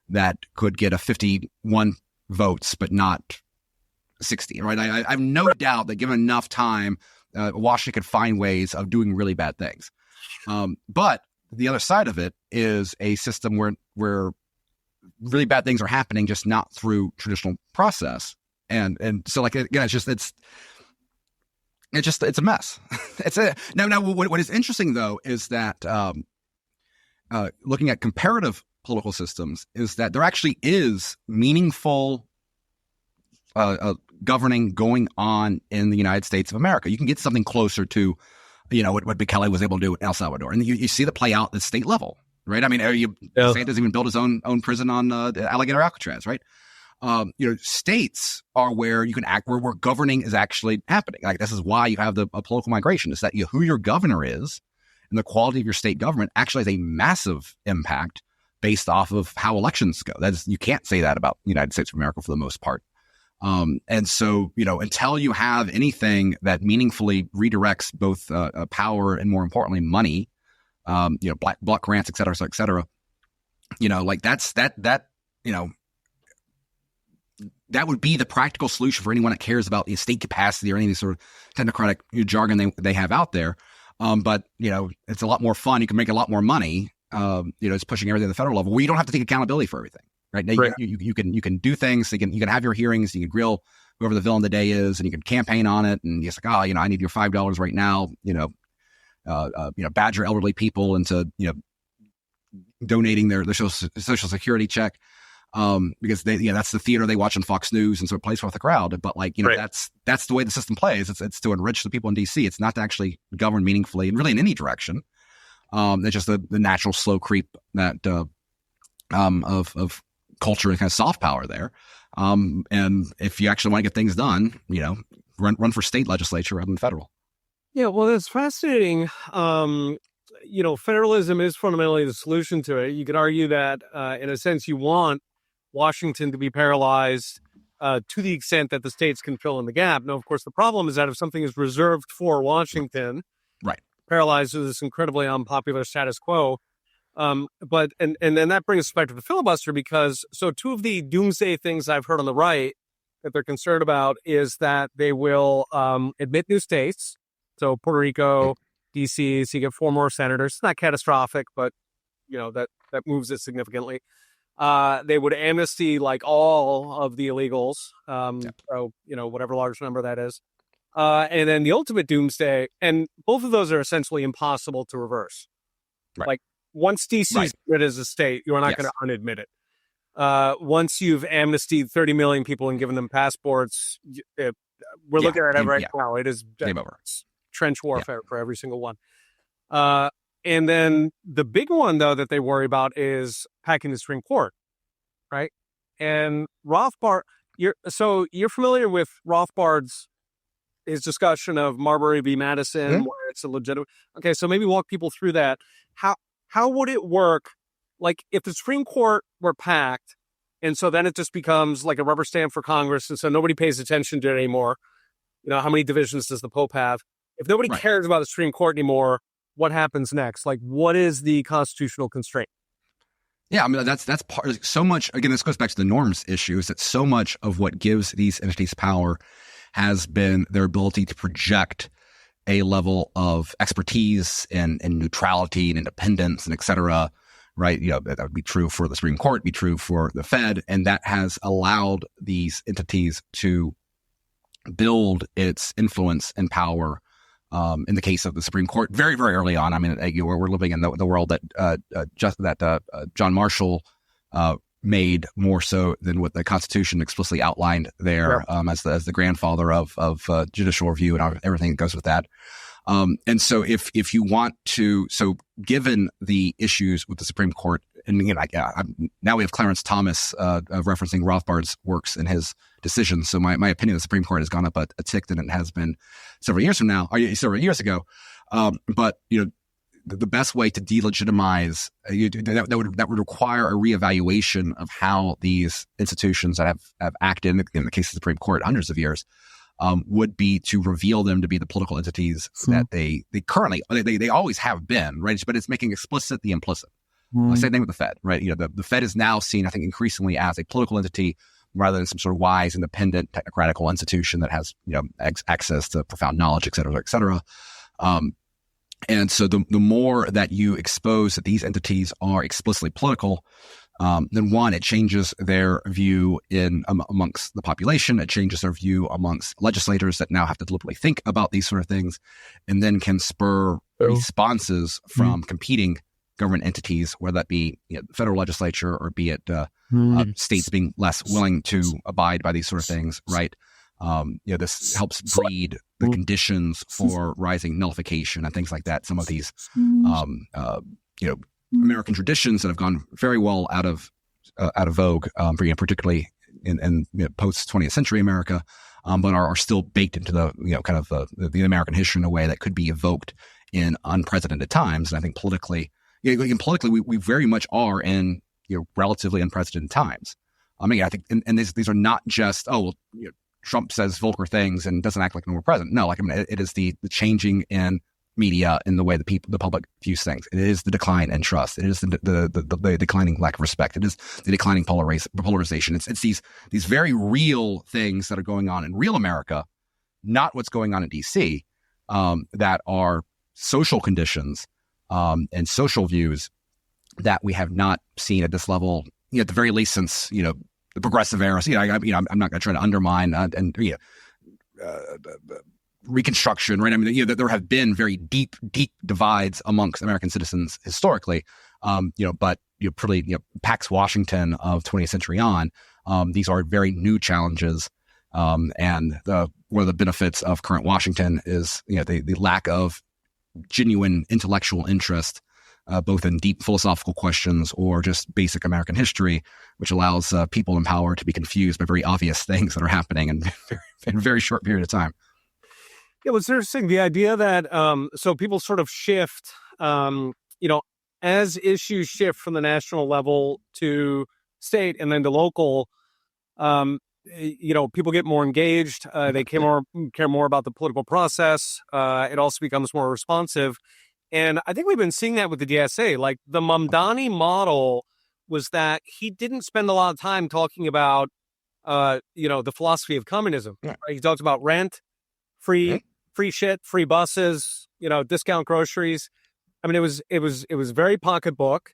that could get a 51 votes, but not 60, right? I have no doubt that given enough time, Washington could find ways of doing really bad things. But the other side of it is a system where really bad things are happening, just not through traditional process. And so like, again, it's a mess. Now what is interesting though is that looking at comparative political systems is that there actually is meaningful governing going on in the United States of America. You can get something closer to, what Bukele was able to do in El Salvador, and you see the play out at state level, right? I mean, DeSantis even built his own prison on Alligator Alcatraz, right? States are where you can act, where governing is actually happening. Like, this is why you have a political migration. Is that who your governor is and the quality of your state government actually has a massive impact based off of how elections go. You can't say that about the United States of America for the most part. And so, until you have anything that meaningfully redirects both power and, more importantly, money, block grants, et cetera, that would be the practical solution for anyone that cares about the state capacity or any of these sort of technocratic jargon they have out there. But it's a lot more fun. You can make a lot more money. It's pushing everything at the federal level where you don't have to take accountability for everything. Right now,
right.
You can do things. You can have your hearings. You can grill whoever the villain of the day is, and you can campaign on it. And it's like, I need your $5 right now. Badger elderly people into donating their social security check, because that's the theater they watch on Fox News, and so it plays with the crowd. But right. That's the way the system plays. It's to enrich the people in DC. It's not to actually govern meaningfully and really in any direction. It's just the natural slow creep that of culture and kind of soft power there. And if you actually want to get things done, run for state legislature rather than federal.
Yeah, well, that's fascinating. Federalism is fundamentally the solution to it. You could argue that, in a sense, you want Washington to be paralyzed to the extent that the states can fill in the gap. Now, of course, the problem is that if something is reserved for Washington,
right,
paralyzed with this incredibly unpopular status quo. But then that brings us back to the filibuster, because two of the doomsday things I've heard on the right that they're concerned about is that they will admit new states. So Puerto Rico, DC, so you get 4 more senators. It's not catastrophic, but that moves it significantly. They would amnesty all of the illegals. So whatever large number that is. And then the ultimate doomsday, and both of those are essentially impossible to reverse.
Right.
Once DC's rid as a state, you're not going to unadmit it. Once you've amnestied 30 million people and given them passports, we're looking at it right now. It is
game over.
Trench warfare for every single one. And then the big one, though, that they worry about is packing the Supreme Court, right? And Rothbard, you're familiar with Rothbard's his discussion of Marbury v. Madison, where it's a legitimate. Okay, so maybe walk people through that. How would it work? Like, if the Supreme Court were packed, and so then it just becomes like a rubber stamp for Congress, and so nobody pays attention to it anymore. How many divisions does the Pope have? If nobody cares about the Supreme Court anymore, what happens next? Like, what is the constitutional constraint?
Yeah, I mean, that's part. So much, again, this goes back to the norms issue, is that so much of what gives these entities power has been their ability to project a level of expertise and neutrality and independence and et cetera, right? That would be true for the Supreme Court, be true for the Fed. And that has allowed these entities to build its influence and power. In the case of the Supreme Court, very, very early on. I mean, we're living in the world that John Marshall made more so than what the Constitution explicitly outlined there, as the grandfather of judicial review and everything that goes with that. And so if you want to, given the issues with the Supreme Court, and again, now we have Clarence Thomas referencing Rothbard's works in his decisions. So my opinion of the Supreme Court has gone up a tick than it has been several years ago. But the best way to delegitimize that would require a reevaluation of how these institutions that have acted in the case of the Supreme Court hundreds of years would be to reveal them to be the political entities that they currently they always have been, right? But it's making explicit the implicit. Same thing with the Fed, right? The Fed is now seen, I think, increasingly as a political entity rather than some sort of wise, independent, technocratical institution that has access to profound knowledge, et cetera, et cetera. And so the more that you expose that these entities are explicitly political, then one, it changes their view amongst the population. It changes their view amongst legislators that now have to deliberately think about these sort of things, and then can spur responses from competing government entities, whether that be federal legislature or be it states being less willing to abide by these sort of things, right? This helps breed the conditions for rising nullification and things like that. Some of these, American traditions that have gone very well out of vogue, particularly in post 20th century America, but are still baked into the kind of the American history in a way that could be evoked in unprecedented times. And I think politically, we very much are in relatively unprecedented times. I think, and these are not just Trump says vulgar things and doesn't act like a normal president. No, it is the changing in media in the way the public views things. It is the decline in trust. It is the declining lack of respect. It is the declining polarization. It's these very real things that are going on in real America, not what's going on in DC, that are social conditions and social views that we have not seen at this level, at the very least since the progressive era. So, I'm not going to try to undermine Reconstruction, right? There have been very deep divides amongst American citizens historically, but pretty Pax Washington of 20th century on, these are very new challenges, and one of the benefits of current Washington is the lack of genuine intellectual interest, both in deep philosophical questions or just basic American history, which allows people in power to be confused by very obvious things that are happening in a very short period of time.
Yeah, what's interesting, the idea that so people sort of shift, as issues shift from the national level to state and then to local, people get more engaged. They care more about the political process. It also becomes more responsive. And I think we've been seeing that with the DSA. Like the Mamdani model was that he didn't spend a lot of time talking about, the philosophy of communism. Yeah. Right? He talked about rent, free shit, free buses, discount groceries. It was very pocketbook.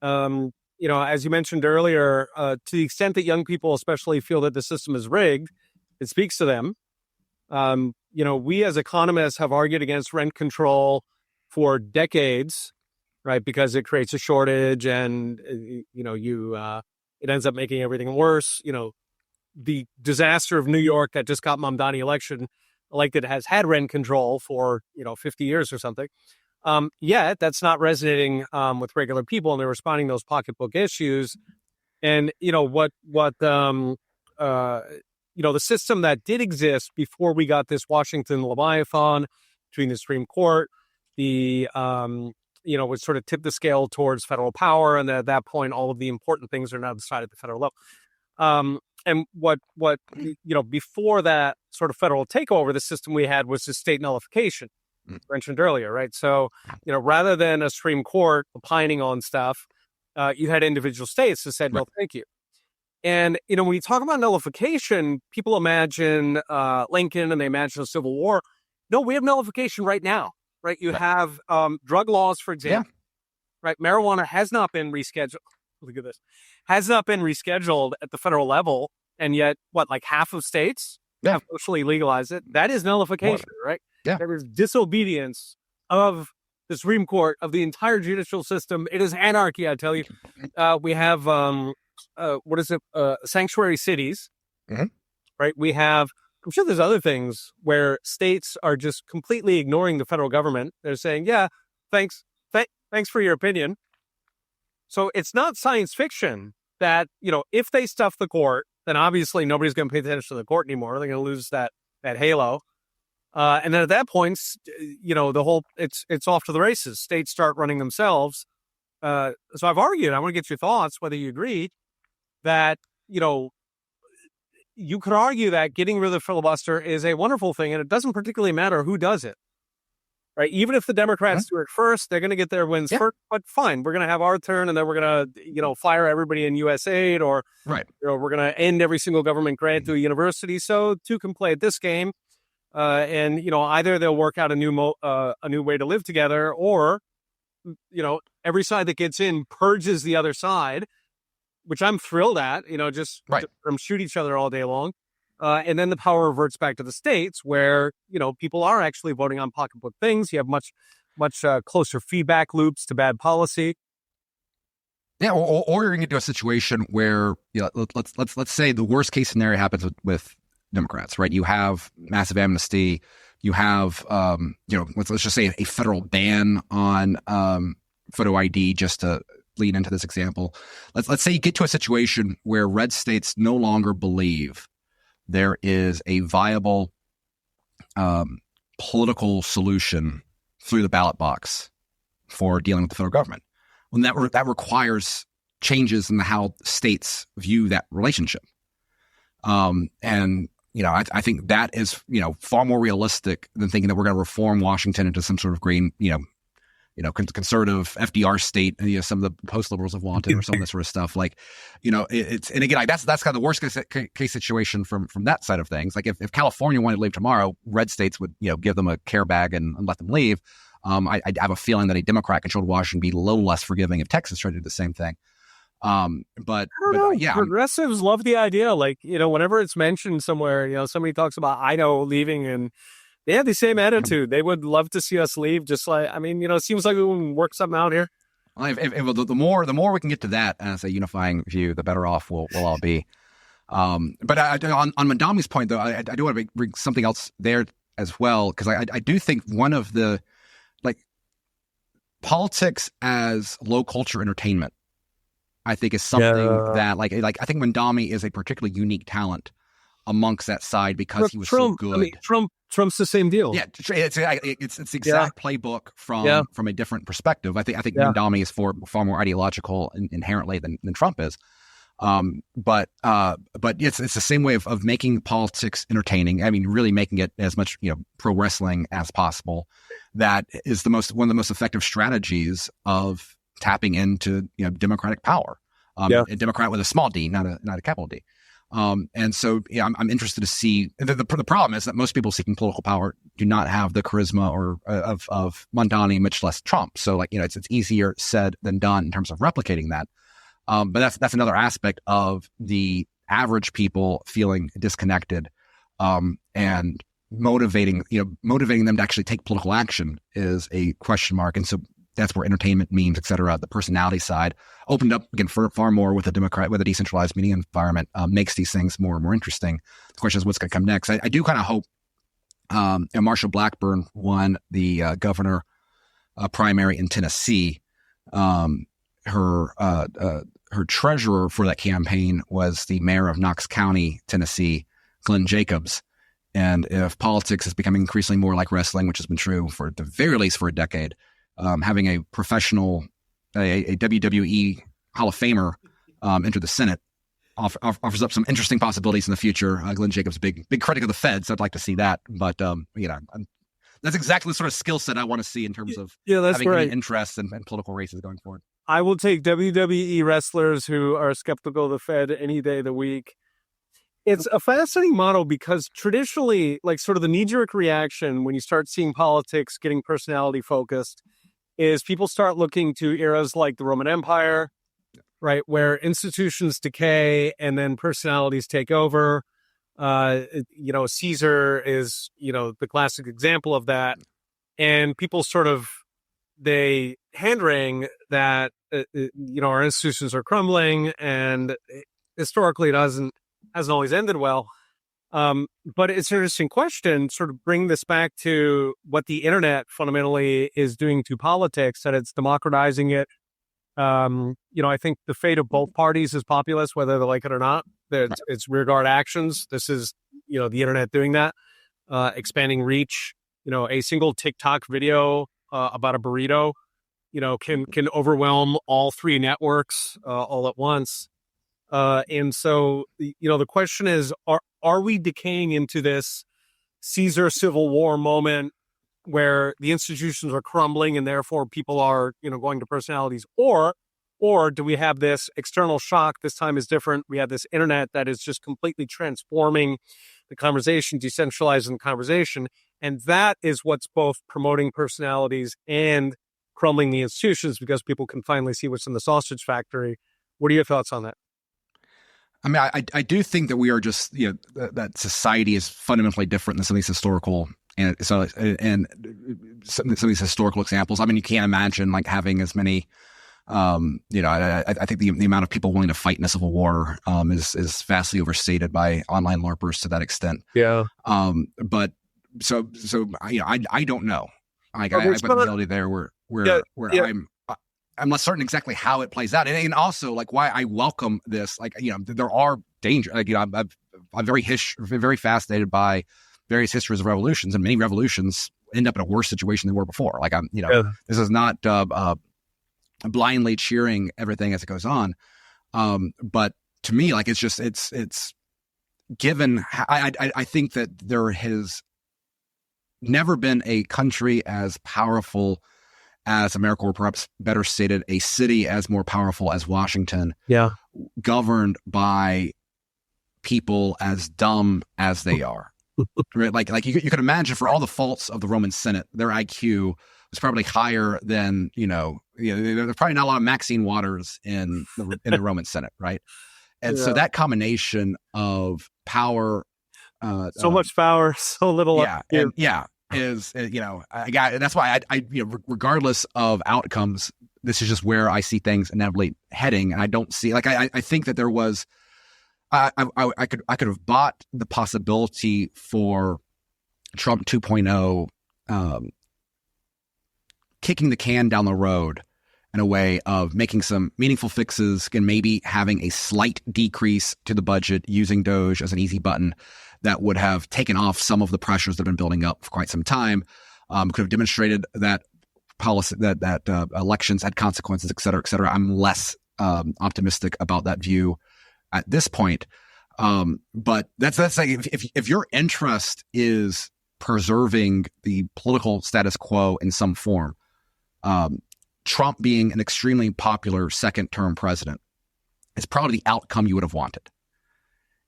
As you mentioned earlier, to the extent that young people especially feel that the system is rigged, it speaks to them. We as economists have argued against rent control for decades, right? Because it creates a shortage and, it ends up making everything worse. The disaster of New York that just got Mamdani elected has had rent control for 50 years or something. Yet that's not resonating with regular people, and they're responding to those pocketbook issues. And the system that did exist before we got this Washington Leviathan between the Supreme Court, would sort of tip the scale towards federal power, and at that point, all of the important things are now decided at the federal level. And what before that sort of federal takeover, the system we had was the state nullification mentioned earlier, right? So, rather than a Supreme Court opining on stuff, you had individual states that said, no, thank you. And, when you talk about nullification, people imagine Lincoln and they imagine a Civil War. No, we have nullification right now, right? You have drug laws, for example, right? Marijuana has not been rescheduled. Look at this. Has not been rescheduled at the federal level, and yet, half of states have socially legalized it? That is nullification, right? Yeah. There is disobedience of the Supreme Court, of the entire judicial system. It is anarchy, I tell you. We have, sanctuary cities, right? We have, I'm sure there's other things where states are just completely ignoring the federal government. They're saying, yeah, thanks for your opinion. So it's not science fiction that, if they stuff the court, then obviously nobody's going to pay attention to the court anymore. They're going to lose that halo. And then at that point, it's off to the races. States start running themselves. So I've argued, I want to get your thoughts, whether you agree that, you could argue that getting rid of the filibuster is a wonderful thing, and it doesn't particularly matter who does it. Right. Even if the Democrats do it first, they're going to get their wins first. But fine, we're going to have our turn, and then we're going to, fire everybody in USAID, or we're going to end every single government grant to a university. So two can play at this game, and either they'll work out a new way to live together, or every side that gets in purges the other side, which I'm thrilled at. From shoot each other all day long. And then the power reverts back to the states where, people are actually voting on pocketbook things. You have much much closer feedback loops to bad policy.
Yeah, or you're going to get to a situation where, let's say the worst case scenario happens with Democrats, right? You have massive amnesty, you have let's just say a federal ban on photo ID, just to lead into this example. Let's say you get to a situation where red states no longer believe there is a viable political solution through the ballot box for dealing with the federal government. Well, that requires changes in how states view that relationship. And I think that is far more realistic than thinking that we're going to reform Washington into some sort of green conservative FDR state, some of the post-liberals have wanted, or some of this sort of stuff. It's, and again, that's kind of the worst case situation from that side of things. Like if California wanted to leave tomorrow, red states would, give them a care bag and let them leave. I have a feeling that a Democrat-controlled Washington would be a little less forgiving if Texas tried to do the same thing. Yeah,
progressives love the idea. Whenever it's mentioned somewhere, somebody talks about Idaho leaving, and they have the same attitude. They would love to see us leave. Just it seems like we can work something out here.
Well, the more we can get to that as a unifying view, the better off we'll all be. But on Mandami's point, though, I do want to bring something else there as well, because I do think one of the politics as low culture entertainment, I think, is something that I think Mandami is a particularly unique talent amongst that side because he was so good.
Trump's the same deal.
Yeah, it's the exact playbook from a different perspective. I think Mandami is far more ideological inherently than Trump is. But it's the same way of making politics entertaining. I mean, really making it as much pro wrestling as possible. That is one of the most effective strategies of tapping into democratic power. A Democrat with a small d, not a capital D. And so I'm interested to see. The problem is that most people seeking political power do not have the charisma of Mondani, much less Trump. So it's easier said than done in terms of replicating that. But that's another aspect of the average people feeling disconnected, and motivating them to actually take political action is a question mark. And so that's where entertainment, memes, et cetera, the personality side opened up again far more with a decentralized media environment, makes these things more and more interesting. The question is what's going to come next. I do kind of hope, Marsha Blackburn won the governor primary in Tennessee. Her treasurer for that campaign was the mayor of Knox County, Tennessee, Glenn Jacobs. And if politics is becoming increasingly more like wrestling, which has been true for at the very least for a decade, having a professional, a WWE Hall of Famer enter the Senate offers up some interesting possibilities in the future. Glenn Jacobs, big critic of the Feds. I'd like to see that, but that's exactly the sort of skill set I want to see in terms of having any interest in political races going forward.
I will take WWE wrestlers who are skeptical of the Fed any day of the week. It's a fascinating model because traditionally, sort of the knee-jerk reaction when you start seeing politics getting personality focused is people start looking to eras like the Roman Empire, right, where institutions decay and then personalities take over. Caesar is, the classic example of that. And people they hand-wring that, our institutions are crumbling, and historically it hasn't always ended well. But it's an interesting question, sort of bring this back to what the internet fundamentally is doing to politics, that it's democratizing it. I think the fate of both parties is populist, whether they like it or not. It's rearguard actions. This is, the internet doing that, expanding reach. A single TikTok video about a burrito, can overwhelm all three networks all at once. And so, the question is, are we decaying into this Caesar Civil War moment where the institutions are crumbling and therefore people are, going to personalities, or do we have this external shock? This time is different. We have this internet that is just completely transforming the conversation, decentralizing the conversation. And that is what's both promoting personalities and crumbling the institutions, because people can finally see what's in the sausage factory. What are your thoughts on that?
I mean, I do think that we are just, that society is fundamentally different than some of these historical And so, and some of these historical examples, I mean, you can't imagine like having as many, I think the amount of people willing to fight in a civil war is vastly overstated by online LARPers to that extent.
Yeah.
But so I don't know. Like
Okay,
I've got the ability there where
yeah.
I'm not certain exactly how it plays out, and also like why I welcome this. Like there are dangers. Like I'm very fascinated by various histories of revolutions, and many revolutions end up in a worse situation than they were before. Like this is not blindly cheering everything as it goes on. But to me, like it's given. I think that there has never been a country as powerful as America, or perhaps better stated, a city as more powerful as Washington.
Yeah.
Governed by people as dumb as they are. Right? Like you can imagine, for all the faults of the Roman Senate, their IQ was probably higher than, there's probably not a lot of Maxine Waters in the Roman Senent, right? And so that combination of power,
so much power, so little.
Is that's why I regardless of outcomes, this is just where I see things inevitably heading. And I don't see, like, I think that there was, I could have bought the possibility for Trump 2.0 kicking the can down the road in a way of making some meaningful fixes and maybe having a slight decrease to the budget using Doge as an easy button that would have taken off some of the pressures that have been building up for quite some time. Could have demonstrated that policy, that elections had consequences, et cetera, et cetera. I'm less optimistic about that view at this point. But that's like, if your interest is preserving the political status quo in some form, Trump being an extremely popular second-term president is probably the outcome you would have wanted.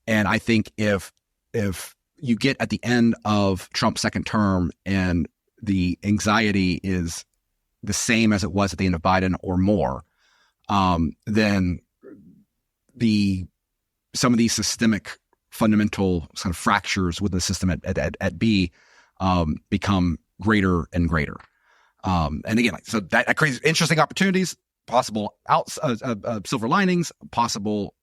And I think if you get at the end of Trump's second term and the anxiety is the same as it was at the end of Biden or more, then some of these systemic fundamental sort of fractures with the system at B become greater and greater. And again, so that creates interesting opportunities, possible silver linings, possible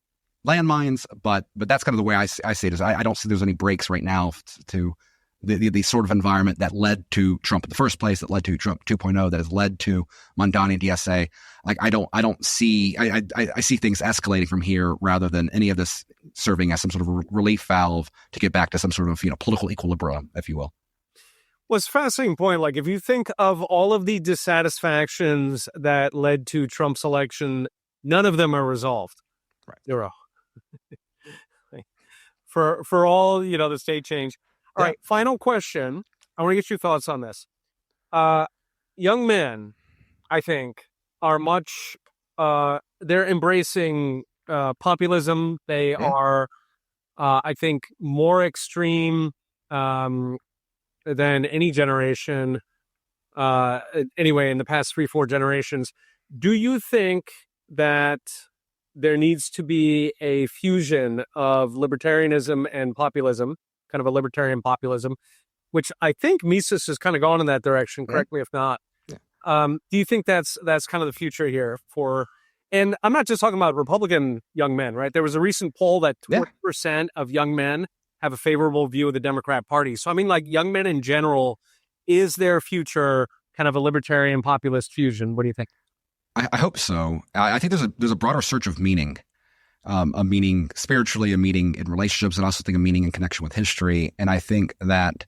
landmines, but that's kind of the way I see it. Is I don't see there's any breaks right now to the sort of environment that led to Trump in the first place, that led to Trump 2.0, that has led to Mondani and DSA. Like I don't see, I see things escalating from here rather than any of this serving as some sort of relief valve to get back to some sort of political equilibrium, if you will.
Well, it's a fascinating point. Like, if you think of all of the dissatisfactions that led to Trump's election, none of them are resolved.
Right.
Zero. For all, the state change. All right. Final question. I want to get your thoughts on this. Young men, I think, are much, they're embracing populism. They are, I think, more extreme than any generation, anyway, in the past 3-4 generations. Do you think that there needs to be a fusion of libertarianism and populism, kind of a libertarian populism, which I think Mises has kind of gone in that direction, correct me if not. Yeah. Do you think that's kind of the future here and I'm not just talking about Republican young men, right? There was a recent poll that 20% of young men have a favorable view of the Democrat Party. So, I mean, like, young men in general, is their future kind of a libertarian populist fusion? What do you think?
I hope so. I think there's a broader search of meaning, a meaning spiritually, a meaning in relationships, and also think a meaning in connection with history. And I think that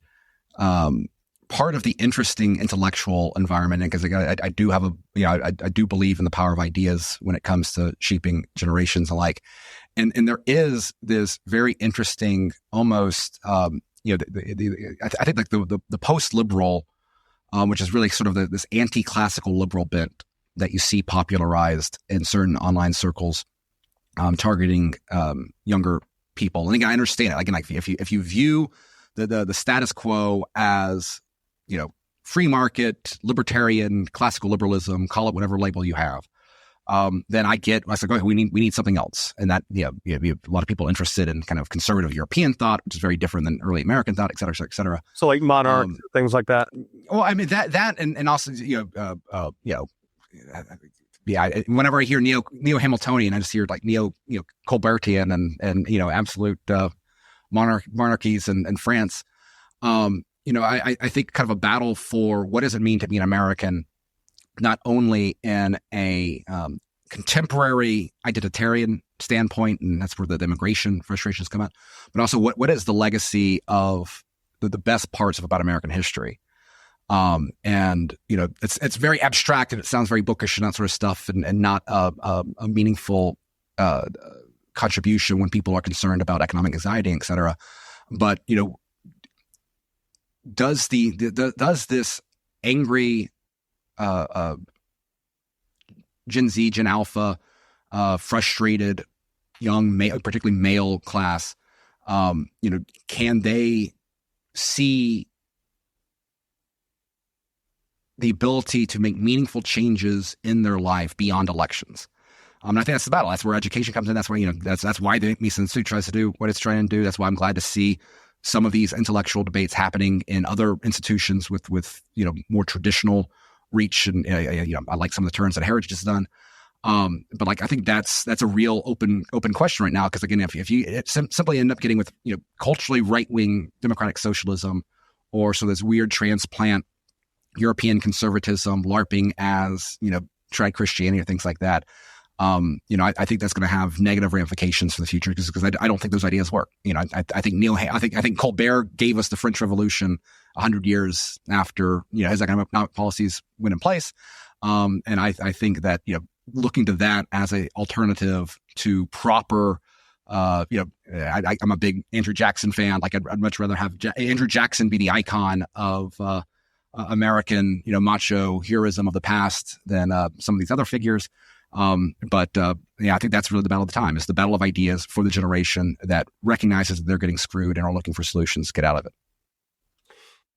part of the interesting intellectual environment, because I do have I do believe in the power of ideas when it comes to shaping generations alike. And there is this very interesting, almost, I think like the post-liberal, which is really sort of this anti-classical liberal bent that you see popularized in certain online circles, targeting younger people. And again, I understand it. Again, like if you view the status quo as free market, libertarian, classical liberalism, call it whatever label you have, then I said, okay, we need something else. And that, you have a lot of people interested in kind of conservative European thought, which is very different than early American thought, et cetera, et cetera, et cetera.
So like monarchs, things like that.
Well, I mean, that, and also, whenever I hear neo-Hamiltonian, I just hear like Colbertian and absolute, monarchies in France. I think kind of a battle for what does it mean to be an American, not only in a contemporary identitarian standpoint, and that's where the immigration frustrations come out, but also what is the legacy of the best parts of about American history. It's very abstract and it sounds very bookish and that sort of stuff, and not a meaningful contribution when people are concerned about economic anxiety, et cetera. But does this angry Gen Z, Gen Alpha, frustrated young male, particularly male class, can they see the ability to make meaningful changes in their life beyond elections? And I think that's the battle. That's where education comes in. That's where, that's why the Mises Institute tries to do what it's trying to do. That's why I'm glad to see some of these intellectual debates happening in other institutions with more traditional reach. And, I like some of the turns that Heritage has done. But I think that's a real open question right now. Because again, if you simply end up getting with, culturally right-wing democratic socialism, or so this weird transplant European conservatism, LARPing as, tried Christianity or things like that. I think that's going to have negative ramifications for the future because I don't think those ideas work. I think Colbert gave us the French Revolution 100 years after, his economic policies went in place. And I think that, looking to that as a alternative to proper, I'm a big Andrew Jackson fan. I'd much rather have Andrew Jackson be the icon of, American, macho heroism of the past than some of these other figures. I think that's really the battle of the time. It's the battle of ideas for the generation that recognizes that they're getting screwed and are looking for solutions to get out of it.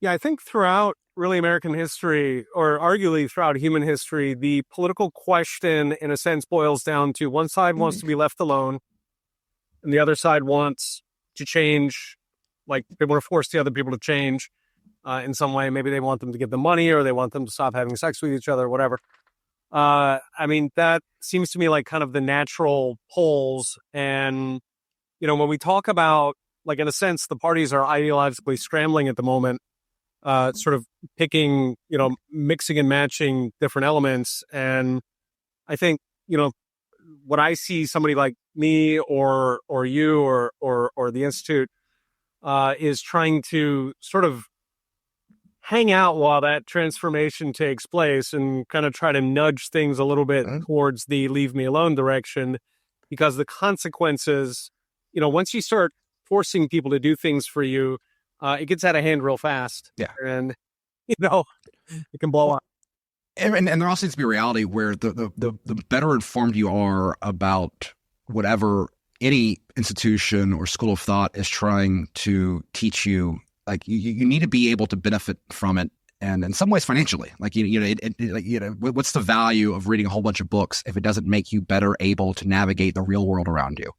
Yeah, I think throughout really American history, or arguably throughout human history, the political question, in a sense, boils down to one side wants to be left alone, and the other side wants to change. Like, they want to force the other people to change in some way. Maybe they want them to give them money, or they want them to stop having sex with each other, whatever. That seems to me like kind of the natural poles. And, when we talk about, like, in a sense, the parties are ideologically scrambling at the moment, sort of picking, mixing and matching different elements. And I think, what I see somebody like me or you or the Institute is trying to sort of hang out while that transformation takes place and kind of try to nudge things a little bit towards the leave me alone direction, because the consequences, once you start forcing people to do things for you, it gets out of hand real fast.
Yeah.
And, it can blow up.
And there also needs to be a reality where the better informed you are about whatever any institution or school of thought is trying to teach you, like you need to be able to benefit from it, and in some ways financially. Like what's the value of reading a whole bunch of books if it doesn't make you better able to navigate the real world around you?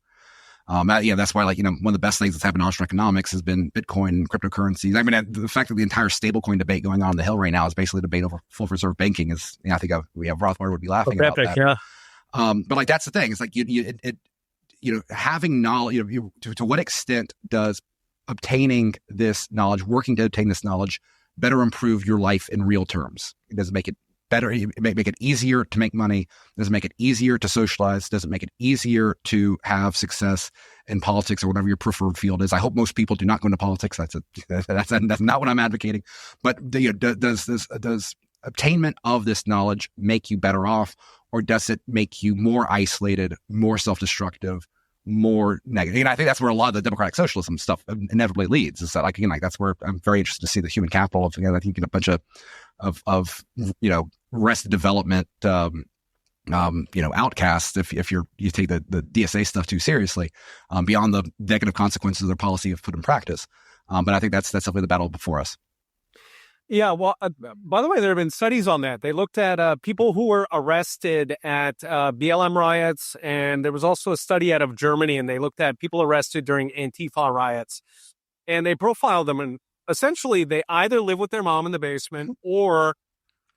That's why one of the best things that's happened in Austrian economics has been Bitcoin and cryptocurrencies. I mean, the fact that the entire stablecoin debate going on the Hill right now is basically a debate over full reserve banking. Is I think Rothbard would be laughing about that.
Yeah.
But that's the thing. It's like having knowledge. To what extent does obtaining this knowledge, working to obtain this knowledge, better improve your life in real terms? It does make it better, make it easier to make money. Does it make it easier to socialize? Does it make it easier to have success in politics or whatever your preferred field is? I hope most people do not go into politics. That's not what I'm advocating. But does obtainment of this knowledge make you better off, or does it make you more isolated, more self-destructive, more negative? And I think that's where a lot of the democratic socialism stuff inevitably leads. Is that that's where I'm very interested to see the human capital of, I think a bunch of Arrested Development, outcasts if you take the DSA stuff too seriously, beyond the negative consequences of their policy of put in practice. But I think that's definitely the battle before us.
Yeah, well, by the way, there have been studies on that. They looked at people who were arrested at BLM riots, and there was also a study out of Germany, and they looked at people arrested during Antifa riots, and they profiled them, and essentially they either live with their mom in the basement or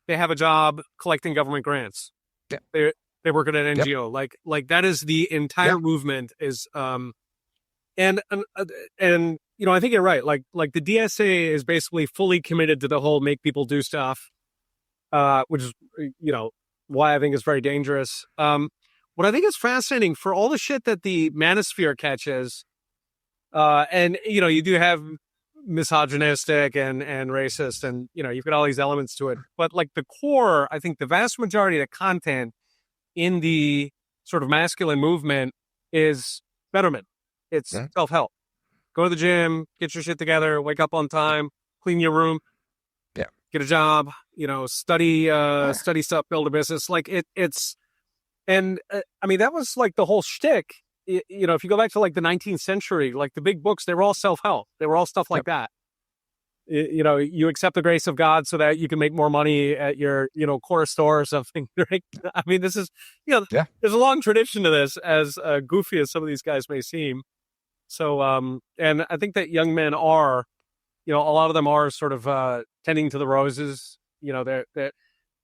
they have a job collecting government grants.
Yeah.
They work at an
Yep.
NGO. Like that is the entire
Yep.
movement is and you know, I think you're right. Like the DSA is basically fully committed to the whole make people do stuff, which is you know why I think is very dangerous. What I think is fascinating for all the shit that the manosphere catches, and you know, you do have misogynistic and racist, and you know, you've got all these elements to it. But like the core, I think the vast majority of the content in the sort of masculine movement is betterment. It's
Yeah.
self-help. Go to the gym, get your shit together, wake up on time, clean your room,
Yeah.
get a job, you know, study stuff, build a business. Like it's, and I mean, that was like the whole shtick. You know, if you go back to like the 19th century, like the big books, they were all self-help. They were all stuff like that. You know, you accept the grace of God so that you can make more money at your, you know, core store or something. Right? I mean, this is, you know,
Yeah.
there's a long tradition to this, as goofy as some of these guys may seem. So, and I think that young men are, you know, a lot of them are sort of tending to the roses. You know, they're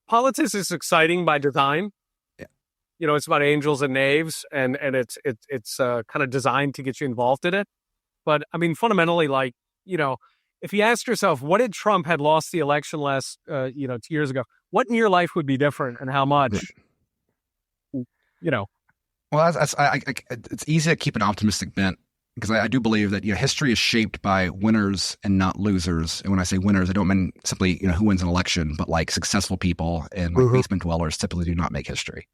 politics is exciting by design.
Yeah.
You know, it's about angels and knaves, and it's kind of designed to get you involved in it. But I mean, fundamentally, like, you know, if you ask yourself, what if Trump had lost the election last, you know, 2 years ago, what in your life would be different and how much? You know,
Well, it's easy to keep an optimistic bent because I do believe that, you know, history is shaped by winners and not losers. And when I say winners, I don't mean simply, you know, who wins an election, but like successful people and like basement dwellers typically do not make history.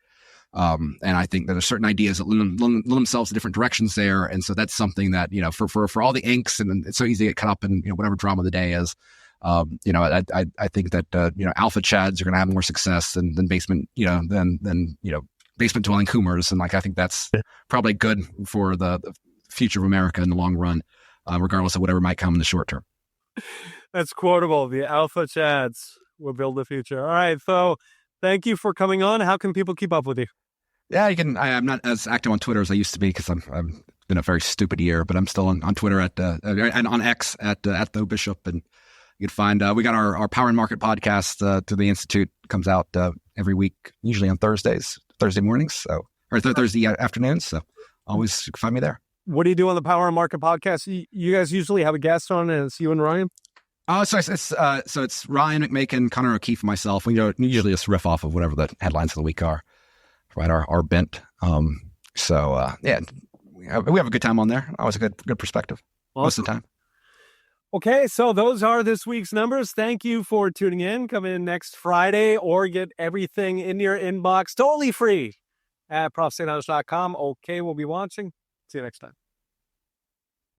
And I think that there's certain ideas that lend themselves to different directions there. And so that's something that, you know, for all the inks, and it's so easy to get caught up in, you know, whatever drama the day is. You know, I think that, you know, alpha chads are going to have more success than basement, you know, than, you know, basement dwelling coomers. And like, I think that's probably good for the future of America in the long run, regardless of whatever might come in the short term.
that's quotable. The alpha chads will build the future. All right. So thank you for coming on. How can people keep up with you?
Yeah, you can. I'm not as active on Twitter as I used to be because I've been a very stupid year, but I'm still on Twitter and on X at the Bishop, and you can find we got our Power and Market podcast to the Institute, comes out every week, usually on Thursday mornings, or Thursday afternoons. So always find me there.
What do you do on the Power and Market podcast? You guys usually have a guest on, and it's you and Ryan.
Oh, so it's Ryan McMakin, Connor O'Keefe, and myself. We usually just riff off of whatever the headlines of the week are, right? Our bent. Yeah, we have a good time on there. Always a good perspective most of the time.
Okay, so those are this week's numbers. Thank you for tuning in. Come in next Friday or get everything in your inbox totally free at profstayhouse.com. Okay, we'll be watching. See you next time.